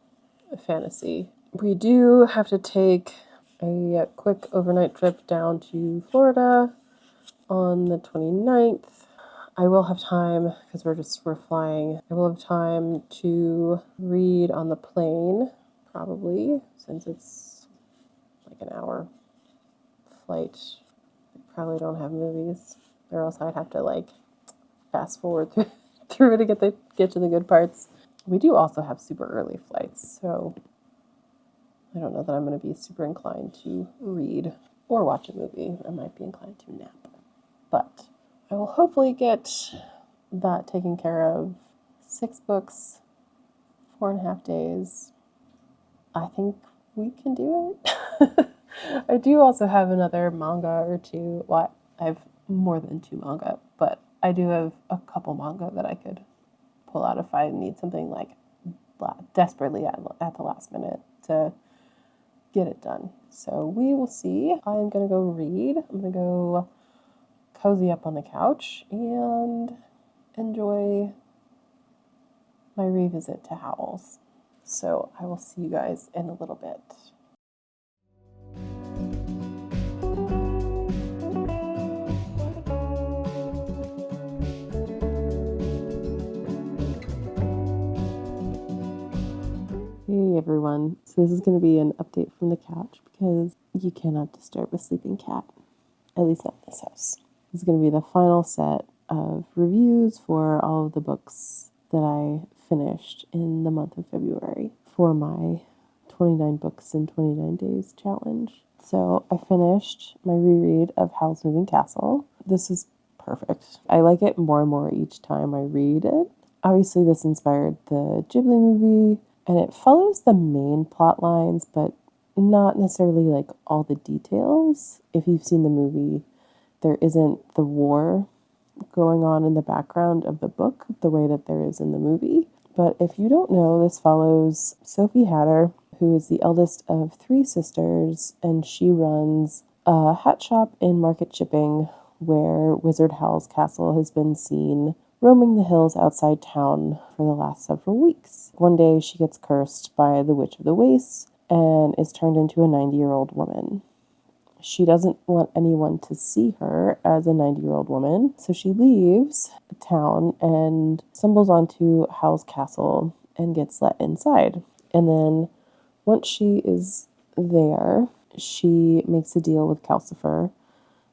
fantasy. We do have to take a quick overnight trip down to Florida on the 29th. I will have time, because we're flying, I will have time to read on the plane, probably, since it's like an hour flight. I probably don't have movies, or else I'd have to like fast forward through it to get to the good parts. We do also have super early flights, so I don't know that I'm going to be super inclined to read or watch a movie. I might be inclined to nap. But I will hopefully get that taken care of. 6 books, 4.5 days. I think we can do it. I do also have another manga or 2. Well, I have more than 2 manga, but I do have a couple manga that I could pull out if I need something like desperately at the last minute to get it done. So we will see. I'm going to go read. I'm going to go cozy up on the couch and enjoy my revisit to Howls. So I will see you guys in a little bit. Hey everyone, so this is going to be an update from the couch because you cannot disturb a sleeping cat, at least not in this house. This is going to be the final set of reviews for all of the books that I finished in the month of February for my 29 books in 29 days challenge. So I finished my reread of Howl's Moving Castle. This is perfect. I like it more and more each time I read it. Obviously this inspired the Ghibli movie, and it follows the main plot lines, but not necessarily like all the details. If you've seen the movie, there isn't the war going on in the background of the book the way that there is in the movie. But if you don't know, this follows Sophie Hatter, who is the eldest of 3 sisters, and she runs a hat shop in Market Shipping where Wizard Howl's castle has been seen roaming the hills outside town for the last several weeks. One day she gets cursed by the Witch of the Wastes and is turned into a 90-year-old woman. She doesn't want anyone to see her as a 90-year-old woman, so she leaves town and stumbles onto Howl's castle and gets let inside. And then once she is there, she makes a deal with Calcifer,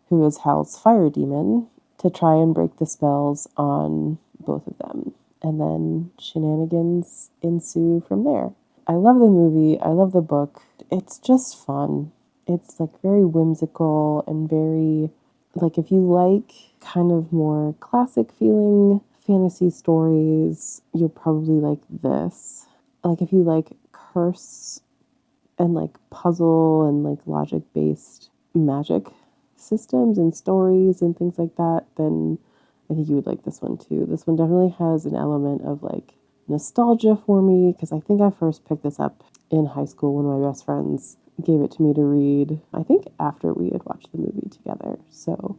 who is Howl's fire demon, to try and break the spells on both of them. And then shenanigans ensue from there. I love the movie. I love the book. It's just fun. It's like very whimsical and very, like if you like kind of more classic feeling fantasy stories, you'll probably like this. Like if you like curse and like puzzle and like logic based magic systems and stories and things like that, then I think you would like this one too. This one definitely has an element of like nostalgia for me, because I think I first picked this up in high school when my best friends gave it to me to read, I think after we had watched the movie together. So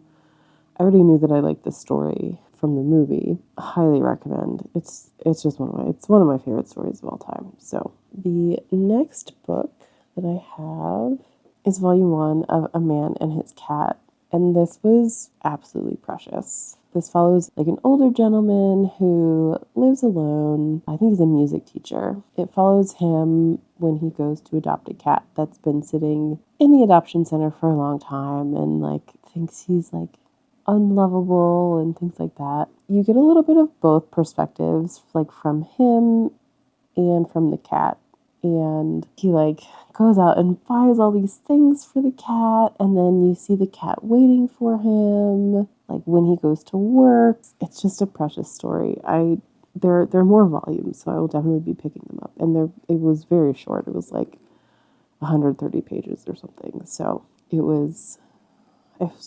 I already knew that I liked the story from the movie. Highly recommend. It's just one of my favorite stories of all time. So the next book that I have is volume 1 of A Man and His Cat. And this was absolutely precious. This follows like an older gentleman who lives alone. I think he's a music teacher. It follows him when he goes to adopt a cat that's been sitting in the adoption center for a long time and like thinks he's like unlovable and things like that. You get a little bit of both perspectives, like from him and from the cat. And he like goes out and buys all these things for the cat, and then you see the cat waiting for him like when he goes to work. It's just a precious story. There are more volumes, so I will definitely be picking them up. And it was very short. It was like 130 pages or something. So it was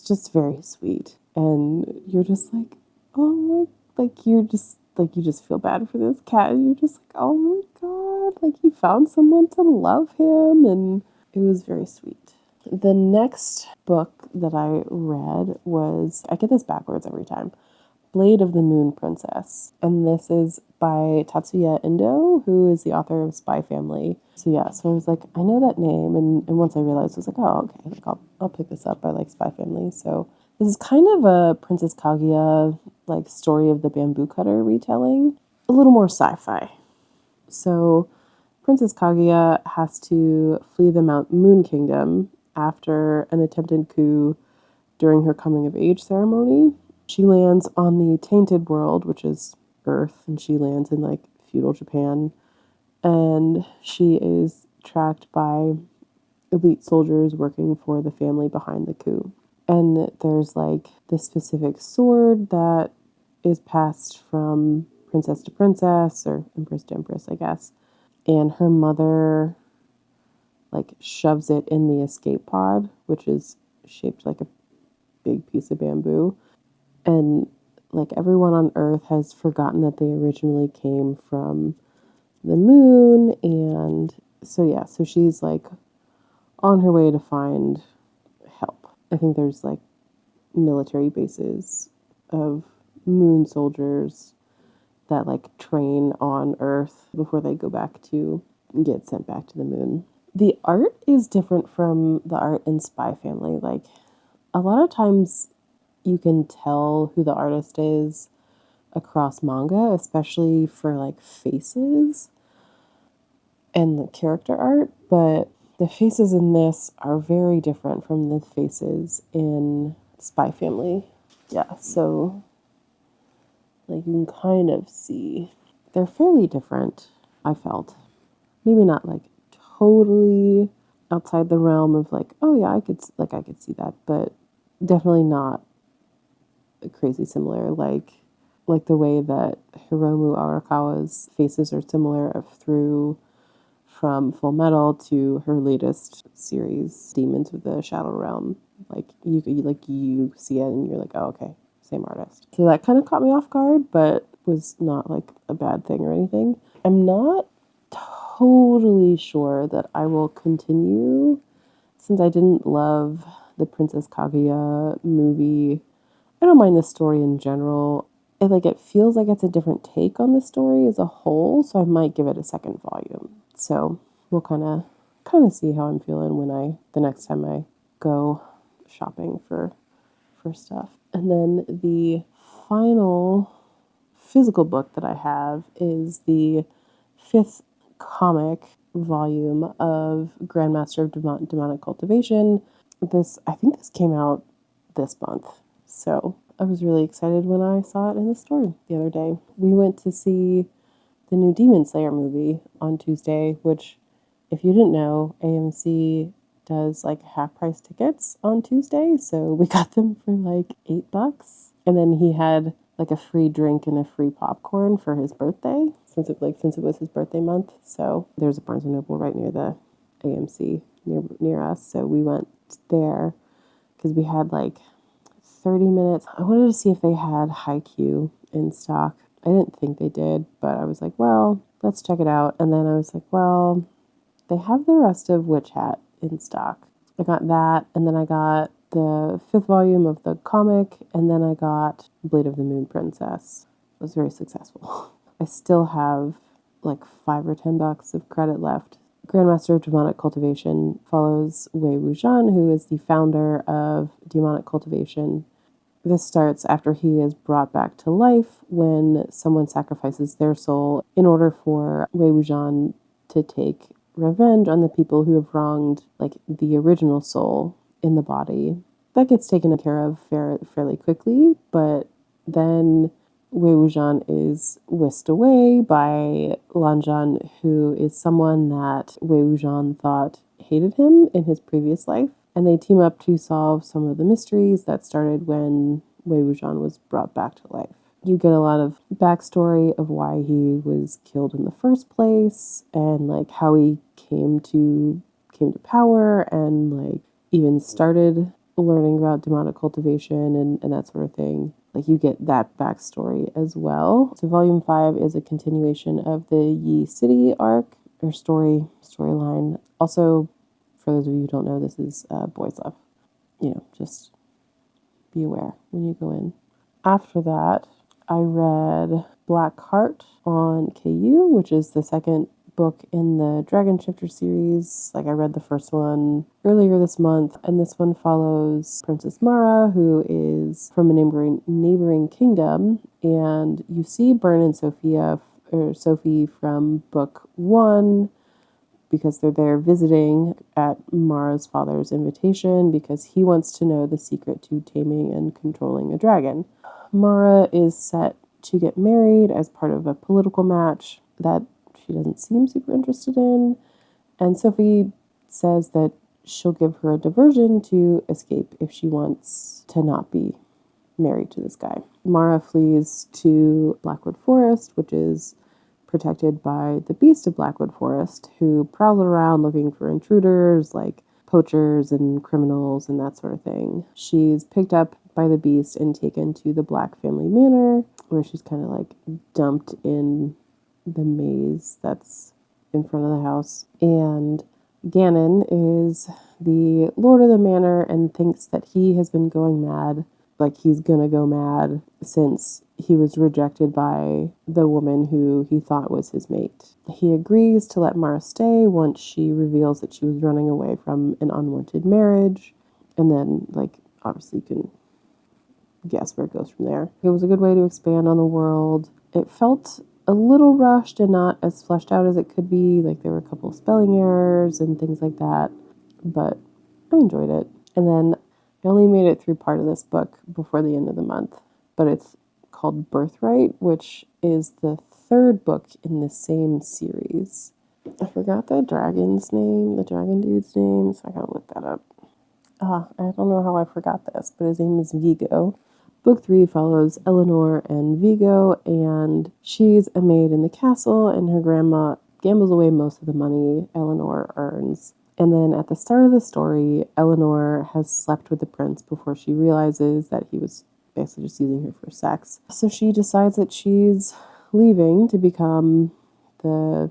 just very sweet. And you're just like, oh my, like you're just like, you just feel bad for this cat. And you're just like, oh my God, like he found someone to love him. And it was very sweet. The next book that I read was, I get this backwards every time, Blade of the Moon Princess. And this is by Tatsuya Endo, who is the author of Spy Family. So yeah, so I was like, I know that name. And once I realized, I was like, oh, okay, like I'll pick this up. I like Spy Family. So this is kind of a Princess Kaguya, like story of the bamboo cutter retelling. A little more sci-fi. So Princess Kaguya has to flee the Moon Kingdom after an attempted coup during her coming of age ceremony. She lands on the Tainted World, which is Earth, and she lands in like feudal Japan. And she is tracked by elite soldiers working for the family behind the coup. And there's like this specific sword that is passed from princess to princess, or empress to empress, I guess. And her mother like shoves it in the escape pod, which is shaped like a big piece of bamboo. And like everyone on Earth has forgotten that they originally came from the moon. And so yeah, so she's like on her way to find help. I think there's like military bases of moon soldiers that like train on Earth before they go back to get sent back to the moon. The art is different from the art in Spy Family. Like a lot of times you can tell who the artist is across manga, especially for like faces and the character art, but the faces in this are very different from the faces in Spy Family. Yeah, so like you can kind of see they're fairly different, I felt. Maybe not like totally outside the realm of like, oh yeah, I could see that, but definitely not crazy similar. Like the way that Hiromu Arakawa's faces are similar through from Full Metal to her latest series, Demons of the Shadow Realm. Like you see it and you're like, oh okay, same artist. So that kind of caught me off guard, but was not like a bad thing or anything. I'm not totally sure that I will continue, since I didn't love the Princess Kaguya movie. I don't mind the story in general. It feels like it's a different take on the story as a whole, so I might give it a second volume. So we'll kind of see how I'm feeling when the next time I go shopping for stuff. And then the final physical book that I have is the 5th comic volume of Grandmaster of Demonic Cultivation. I think this came out this month. So I was really excited when I saw it in the store the other day. We went to see the new Demon Slayer movie on Tuesday, which, if you didn't know, AMC does like half price tickets on Tuesday. So we got them for like $8. And then he had like a free drink and a free popcorn for his birthday, since it was his birthday month. So there's a Barnes & Noble right near the AMC near us. So we went there because we had like 30 minutes. I wanted to see if they had Haikyuu in stock. I didn't think they did, but I was like, well, let's check it out. And then I was like, well, they have the rest of Witch Hat in stock. I got that, and then I got the 5th volume of the comic, and then I got Blade of the Moon Princess. It was very successful. I still have like $5 or $10 of credit left Grandmaster of Demonic Cultivation follows Wei Wuxian, who is the founder of Demonic Cultivation. This starts after he is brought back to life when someone sacrifices their soul in order for Wei Wuxian to take revenge on the people who have wronged like the original soul in the body. That gets taken care of fairly quickly, but then Wei Wuxian is whisked away by Lanzhan, who is someone that Wei Wuxian thought hated him in his previous life. And they team up to solve some of the mysteries that started when Wei Wuxian was brought back to life. You get a lot of backstory of why he was killed in the first place and like how he came to power and like even started learning about demonic cultivation and that sort of thing. Like you get that backstory as well. So volume 5 is a continuation of the Yi City arc or storyline. Also, for those of you who don't know, this is boys love. Just be aware when you go in. After that, I read Black Heart on KU, which is the second book in the Dragon Shifter series. Like I read the first one earlier this month, and this one follows Princess Mara, who is from a neighboring kingdom, and you see Bern and Sophie from book 1 because they're there visiting at Mara's father's invitation because he wants to know the secret to taming and controlling a dragon. Mara is set to get married as part of a political match that she doesn't seem super interested in, and Sophie says that she'll give her a diversion to escape if she wants to not be married to this guy. Mara flees to Blackwood Forest, which is protected by the Beast of Blackwood Forest, who prowls around looking for intruders like poachers and criminals and that sort of thing. She's picked up by the Beast and taken to the Black family manor, where she's kind of like dumped in the maze that's in front of the house. And Ganon is the lord of the manor and thinks that he has been going mad, like he's gonna go mad since he was rejected by the woman who he thought was his mate. He agrees to let Mara stay once she reveals that she was running away from an unwanted marriage. And then, like, obviously you can guess where it goes from there. It was a good way to expand on the world. It felt a little rushed and not as fleshed out as it could be. Like, there were a couple of spelling errors and things like that. But I enjoyed it. And then I only made it through part of this book before the end of the month. But it's called Birthright, which is the third book in the same series. I forgot the dragon dude's name, so I gotta look that up. I don't know how I forgot this, but his name is Vigo. Book 3 follows Eleanor and Vigo, and she's a maid in the castle, and her grandma gambles away most of the money Eleanor earns. And then at the start of the story, Eleanor has slept with the prince before she realizes that he was basically just using her for sex. So she decides that she's leaving to become the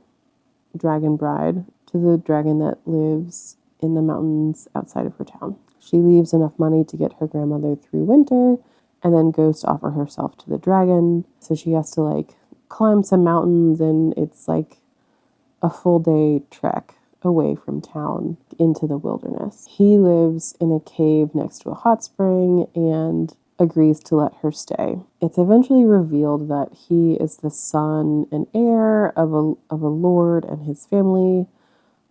dragon bride to the dragon that lives in the mountains outside of her town. She leaves enough money to get her grandmother through winter and then goes to offer herself to the dragon. So she has to like climb some mountains, and it's like a full day trek away from town into the wilderness. He lives in a cave next to a hot spring and agrees to let her stay. It's eventually revealed that he is the son and heir of a lord and his family,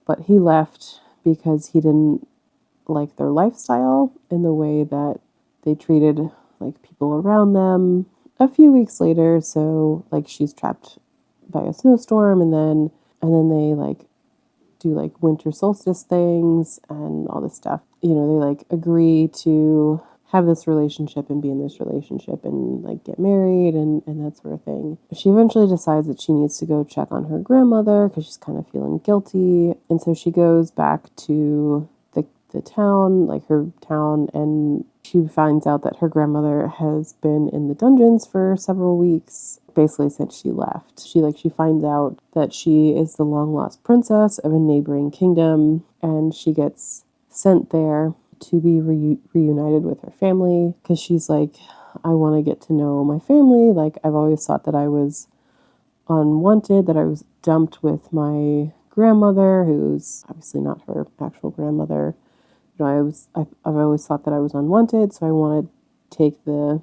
but he left because he didn't like their lifestyle and the way that they treated like people around them. A few weeks later, so like she's trapped by a snowstorm, and then they like do like winter solstice things and all this stuff. They like agree to have this relationship and be in this relationship and like get married and that sort of thing. She eventually decides that she needs to go check on her grandmother because she's kind of feeling guilty. And so she goes back to the town, like her town, and she finds out that her grandmother has been in the dungeons for several weeks, basically since she left. She finds out that she is the long lost princess of a neighboring kingdom, and she gets sent there to be reunited with her family because she's like, I want to get to know my family. Like, I've always thought that I was unwanted, that I was dumped with my grandmother, who's obviously not her actual grandmother. I've always thought that I was unwanted, so I wanted to take the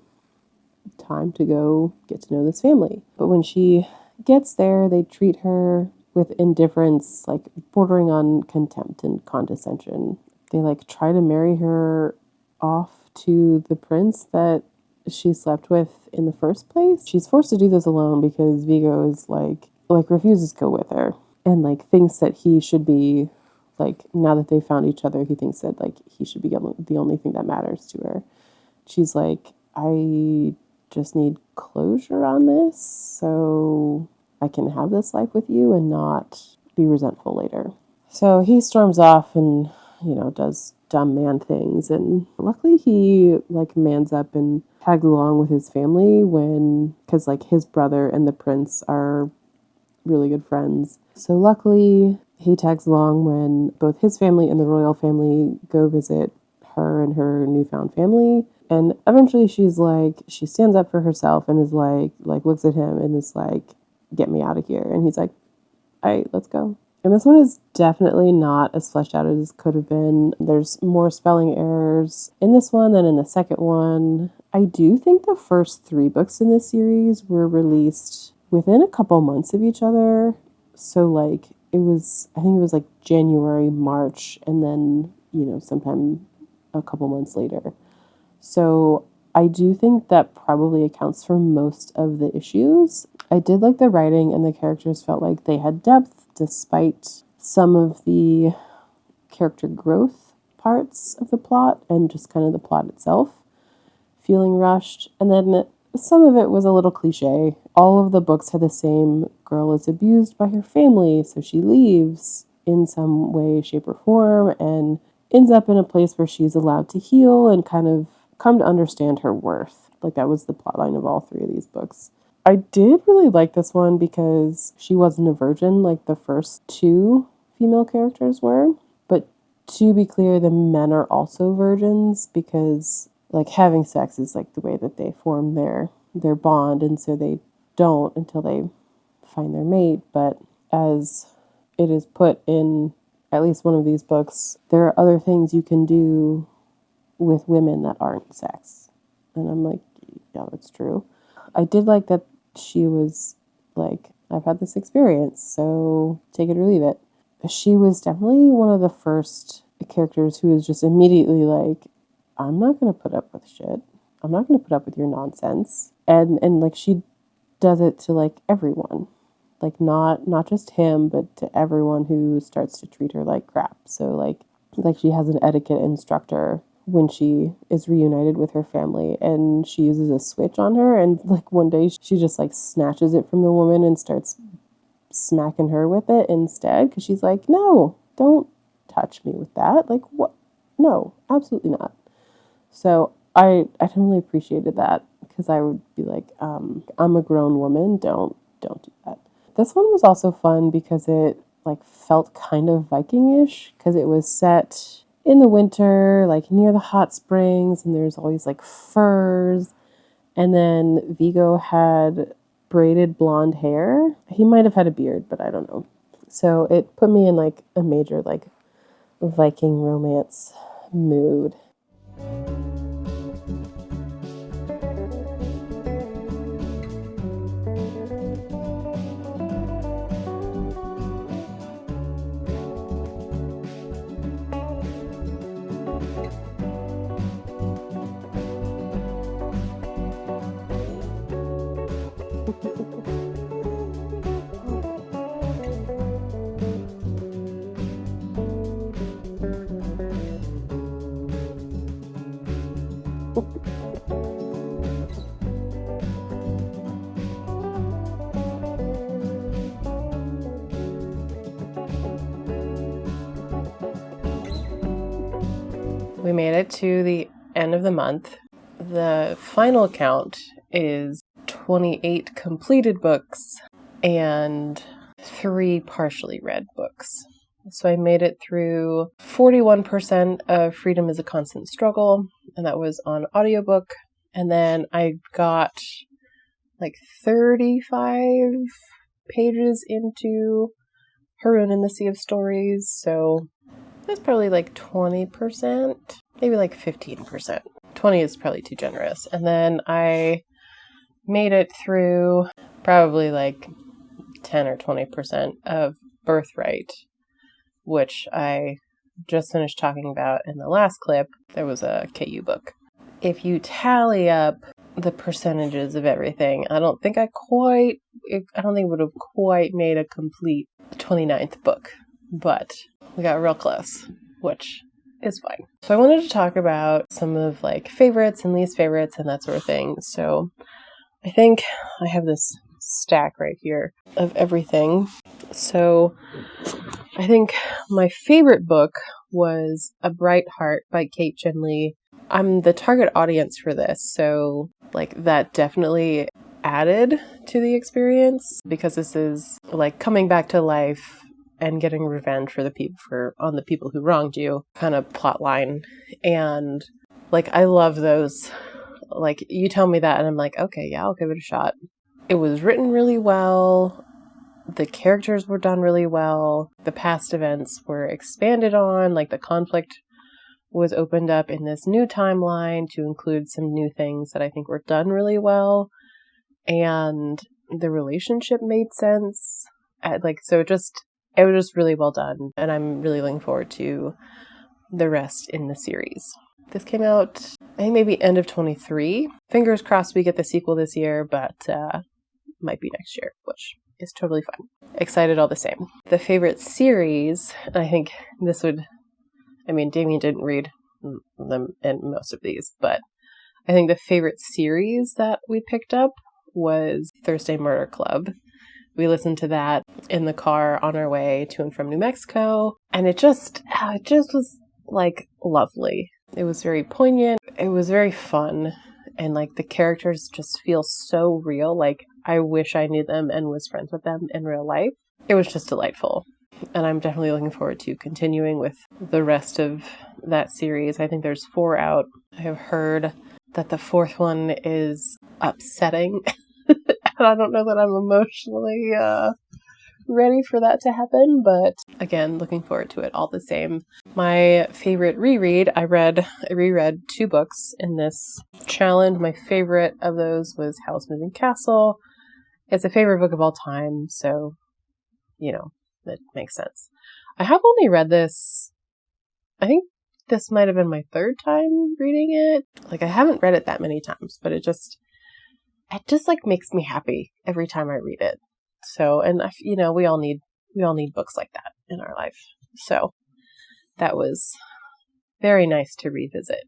time to go get to know this family. But when she gets there, they treat her with indifference, like bordering on contempt and condescension. They try to marry her off to the prince that she slept with in the first place. She's forced to do this alone because Vigo is refuses to go with her and thinks that he should be now that they found each other, he thinks that he should be the only thing that matters to her. She's like, I just need closure on this so I can have this life with you and not be resentful later. So he storms off and, does dumb man things. And luckily he mans up and tags along with his family because his brother and the prince are really good friends. So luckily he tags along when both his family and the royal family go visit her and her newfound family. And eventually she stands up for herself and is looks at him and is like, get me out of here. And he's like, all right, let's go. And this one is definitely not as fleshed out as could have been. There's more spelling errors in this one than in the second one. I do think the first 3 books in this series were released within a couple months of each other. So I think it was January, March, and then, sometime a couple months later. So I do think that probably accounts for most of the issues. I did like the writing, and the characters felt like they had depth despite some of the character growth parts of the plot and just kind of the plot itself feeling rushed. And then some of it was a little cliche. All of the books had the same girl is abused by her family, so she leaves in some way, shape, or form and ends up in a place where she's allowed to heal and kind of come to understand her worth. That was the plotline of all 3 of these books. I did really like this one because she wasn't a virgin like the first 2 female characters were. But to be clear, the men are also virgins because having sex is the way that they form their bond, and so they don't until they find their mate. But as it is put in at least one of these books, there are other things you can do with women that aren't sex. And I'm like, yeah, that's true. I did like that she was I've had this experience, so take it or leave it. She was definitely one of the first characters who was just immediately I'm not going to put up with shit. I'm not going to put up with your nonsense. And she does it to everyone. Not just him, but to everyone who starts to treat her like crap. So she has an etiquette instructor when she is reunited with her family, and she uses a switch on her, and one day she just snatches it from the woman and starts smacking her with it instead because she's like, no, don't touch me with that. What? No, absolutely not. So I definitely appreciated that because I would be I'm a grown woman, don't do that. This one was also fun because it felt kind of Viking-ish because it was set in the winter, near the hot springs, and there's always furs. And then Vigo had braided blonde hair. He might have had a beard, but I don't know. So it put me in a major Viking romance mood. We made it to the end of the month. The final count is 28 completed books and 3 partially read books. So I made it through 41% of Freedom is a Constant Struggle, and that was on audiobook. And then I got 35 pages into Haroon in the Sea of Stories, so that's probably like 20%, maybe like 15%. 20 is probably too generous. And then I made it through probably like 10 or 20% of Birthright, which I just finished talking about in the last clip. There was a KU book. If you tally up the percentages of everything, I don't think it would have quite made a complete 29th book, but we got real close, which is fine. So I wanted to talk about some of like favorites and least favorites and that sort of thing. So I think I have this stack right here of everything. So I think my favorite book was A Bright Heart by Kate Chinley. I'm the target audience for this, so like that definitely added to the experience because this is like coming back to life and getting revenge for on the people who wronged you kind of plot line. And like I love those. Like you tell me that and I'm like, okay, yeah, I'll give it a shot. It was written really well. The characters were done really well. The past events were expanded on, like the conflict was opened up in this new timeline to include some new things that I think were done really well. And the relationship made sense. It was just really well done. And I'm really looking forward to the rest in the series. This came out, I think maybe end of 23. Fingers crossed we get the sequel this year, but might be next year, which is totally fine. Excited all the same. The favorite series, I think Damien didn't read them in most of these, but I think the favorite series that we picked up was Thursday Murder Club. We listened to that in the car on our way to and from New Mexico, and it just was like lovely. It was very poignant. It was very fun. And like the characters just feel so real. Like I wish I knew them and was friends with them in real life. It was just delightful. And I'm definitely looking forward to continuing with the rest of that series. I think there's 4 out. I have heard that the 4th one is upsetting. And I don't know that I'm emotionally ready for that to happen, but again, looking forward to it all the same. My favorite reread, I reread 2 books in this challenge. My favorite of those was Howl's Moving Castle. It's a favorite book of all time, so, that makes sense. I have only read this, I think this might have been my 3rd time reading it. Like, I haven't read it that many times, but it just like makes me happy every time I read it. So, and we all need books like that in our life. So that was very nice to revisit.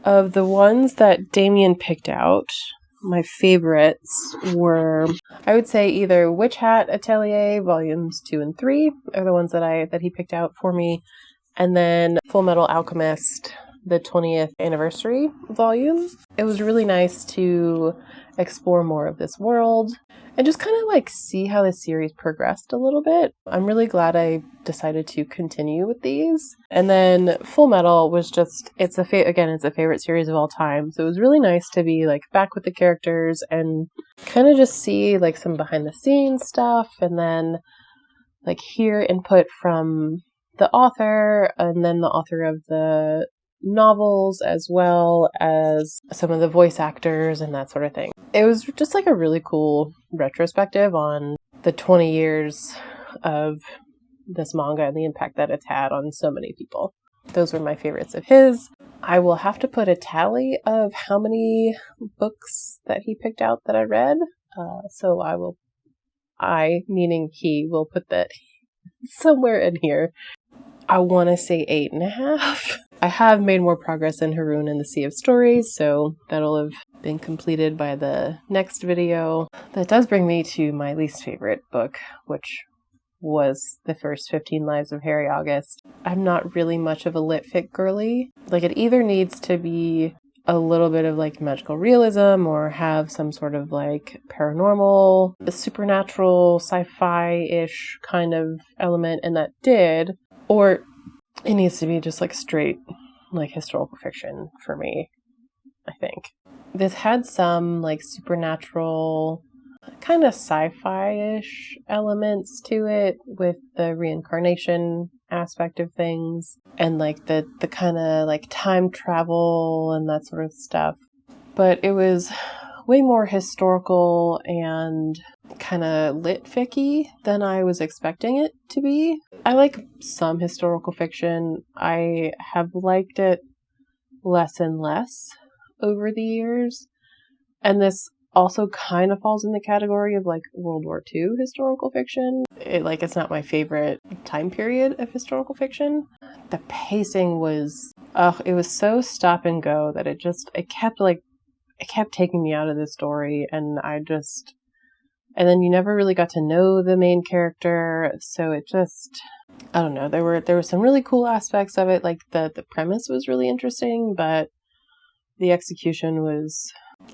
Of the ones that Damien picked out, my favorites were, I would say, either Witch Hat Atelier volumes 2 and 3 are the ones that he picked out for me, and then Full Metal Alchemist, the 20th anniversary volume. It was really nice to explore more of this world and just kind of like see how the series progressed a little bit. I'm really glad I decided to continue with these. And then Full Metal was just, it's a favorite series of all time. So it was really nice to be like back with the characters and kind of just see like some behind the scenes stuff, and then like hear input from the author and then the author of the novels, as well as some of the voice actors and that sort of thing. It was just like a really cool retrospective on the 20 years of this manga and the impact that it's had on so many people. Those were my favorites of his. I will have to put a tally of how many books that he picked out that I read. So meaning he, will put that somewhere in here. I want to say 8.5. I have made more progress in Haroon and the Sea of Stories, so that'll have been completed by the next video. That does bring me to my least favorite book, which was the first 15 Lives of Harry August. I'm not really much of a lit fic girly. Like, it either needs to be a little bit of like magical realism or have some sort of like paranormal, supernatural, sci-fi-ish kind of element, and that did, or it needs to be just like straight like historical fiction for me, I think. This had some like supernatural kind of sci-fi-ish elements to it with the reincarnation aspect of things and like the kind of like time travel and that sort of stuff. But it was way more historical and kind of lit-ficky than I was expecting it to be. I like some historical fiction. I have liked it less and less over the years. And this also kind of falls in the category of like World War II historical fiction. It's not my favorite time period of historical fiction. The pacing was, it was so stop and go that it kept taking me out of the story, and and then you never really got to know the main character, so it just, I don't know, there were some really cool aspects of it, like the premise was really interesting, but the execution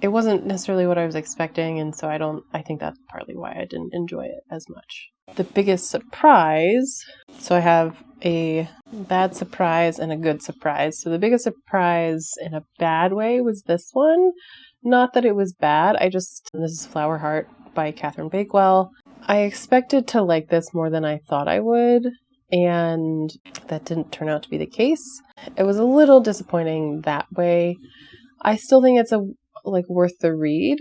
it wasn't necessarily what I was expecting, and so I think that's partly why I didn't enjoy it as much. The biggest surprise, so I have a bad surprise and a good surprise. So the biggest surprise in a bad way was this one. Not that it was bad, this is Flower Heart by Catherine Bakewell. I expected to like this more than I thought I would, and that didn't turn out to be the case. It was a little disappointing that way. I still think it's worth the read.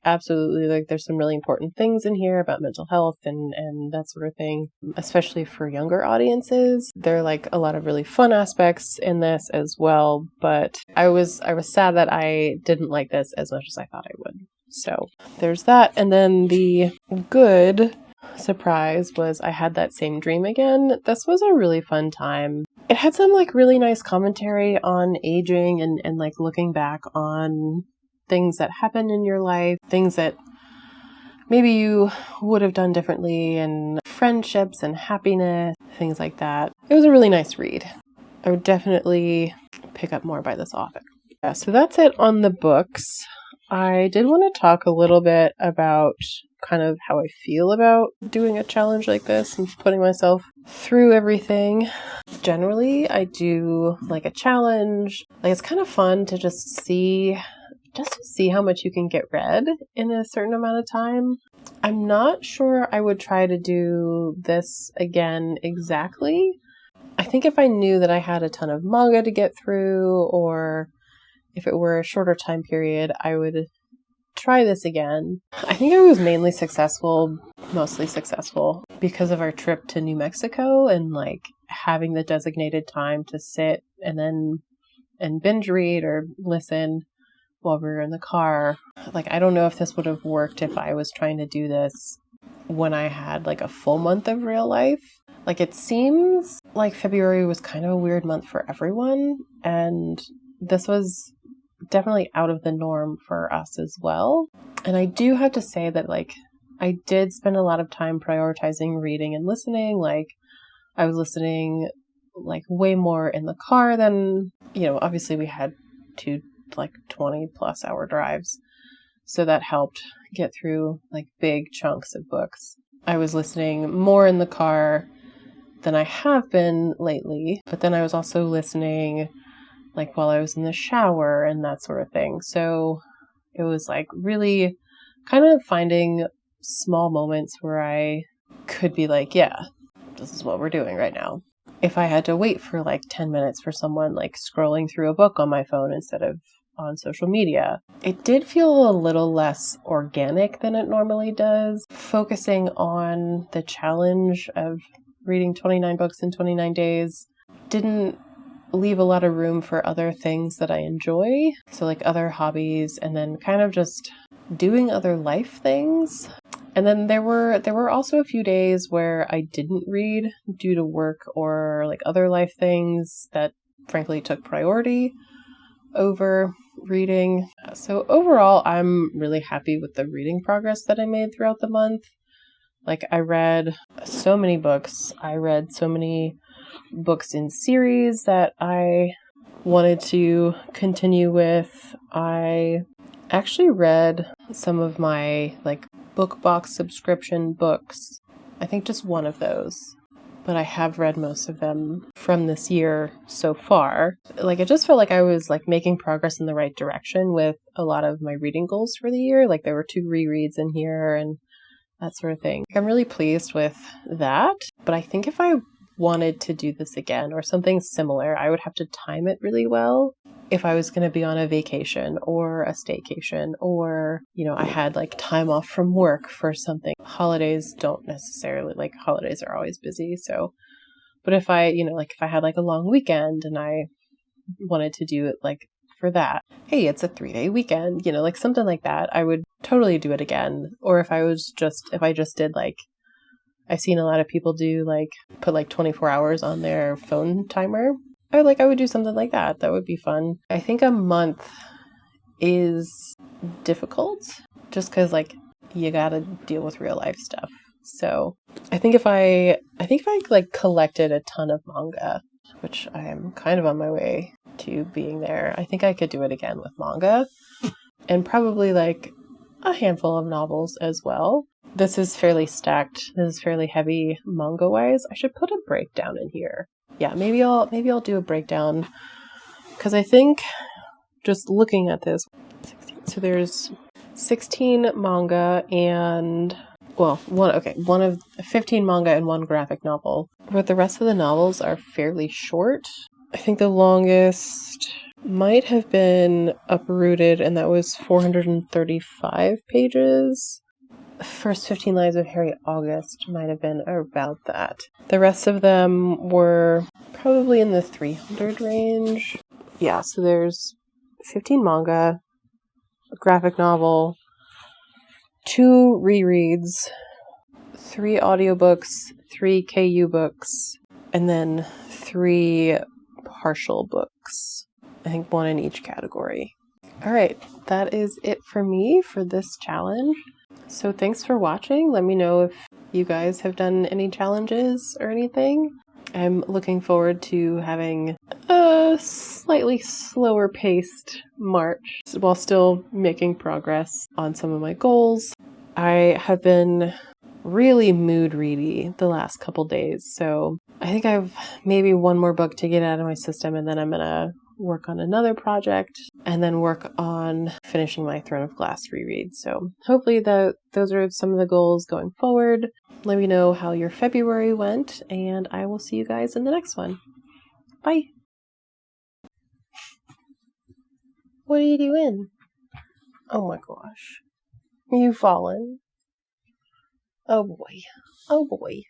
Absolutely, there's some really important things in here about mental health and that sort of thing, especially for younger audiences. There are a lot of really fun aspects in this as well, but I was sad that I didn't like this as much as I thought I would. So there's that. And then the good surprise was I had that same dream again. This was a really fun time. It had some really nice commentary on aging and looking back on things that happen in your life, things that maybe you would have done differently, and friendships and happiness, things like that. It was a really nice read. I would definitely pick up more by this author. Yeah, so that's it on the books. I did want to talk a little bit about kind of how I feel about doing a challenge like this and putting myself through everything. Generally, I do like a challenge. It's kind of fun to just see how much you can get read in a certain amount of time. I'm not sure I would try to do this again exactly. I think if I knew that I had a ton of manga to get through, or if it were a shorter time period, I would try this again. I think I was mostly successful because of our trip to New Mexico and having the designated time to sit and binge read or listen while we were in the car. I don't know if this would have worked if I was trying to do this when I had a full month of real life. It seems like February was kind of a weird month for everyone, and this was definitely out of the norm for us as well. And I do have to say that I did spend a lot of time prioritizing reading and listening. I was listening way more in the car than, obviously we had 20 plus hour drives. So that helped get through big chunks of books. I was listening more in the car than I have been lately, but then I was also listening while I was in the shower and that sort of thing. So it was really kind of finding small moments where I could be yeah, this is what we're doing right now. If I had to wait for 10 minutes for someone scrolling through a book on my phone instead of on social media, it did feel a little less organic than it normally does. Focusing on the challenge of reading 29 books in 29 days didn't leave a lot of room for other things that I enjoy. So other hobbies, and then kind of just doing other life things. And then there were also a few days where I didn't read due to work or other life things that frankly took priority over reading. So overall, I'm really happy with the reading progress that I made throughout the month. I read so many books. I read so many books in series that I wanted to continue with. I actually read some of my book box subscription books. I think just one of those. but I have read most of them from this year so far. Like, it just felt like I was like making progress in the right direction with a lot of my reading goals for the year. Like, there were 2 rereads in here and that sort of thing. I'm really pleased with that, but I think if I wanted to do this again or something similar, I would have to time it really well. If I was going to be on a vacation or a staycation, or, you know, I had like time off from work for something. Holidays don't necessarily, like, holidays are always busy. So, but if I, you know, like if I had like a long weekend and I wanted to do it like for that, hey, it's a 3-day weekend, you know, like something like that, I would totally do it again. Or if I just did like, I've seen a lot of people do like put like 24 hours on their phone timer. I would do something like that. That would be fun. I think a month is difficult just because like you gotta deal with real life stuff. So I think if I like collected a ton of manga, which I am kind of on my way to being there, I think I could do it again with manga and probably like a handful of novels as well. This is fairly stacked. This is fairly heavy manga wise. I should put a breakdown in here. Yeah, maybe I'll do a breakdown because I think just looking at this, so there's 16 manga and one of 15 manga and 1 graphic novel. But the rest of the novels are fairly short. I think the longest might have been Uprooted, and that was 435 pages. First 15 Lives of Harry August might have been about that. The rest of them were probably in the 300 range. Yeah, so there's 15 manga, a graphic novel, 2 rereads, 3 audiobooks, 3 KU books, and then 3 partial books. I think 1 in each category. All right, that is it for me for this challenge. So thanks for watching. Let me know if you guys have done any challenges or anything. I'm looking forward to having a slightly slower paced March while still making progress on some of my goals. I have been really mood ready the last couple days, so I think I've maybe 1 more book to get out of my system, and then I'm gonna work on another project and then work on finishing my Throne of Glass reread. So hopefully those are some of the goals going forward. Let me know how your February went, and I will see you guys in the next one. Bye. What are you doing? Oh my gosh. You've fallen. Oh boy. Oh boy.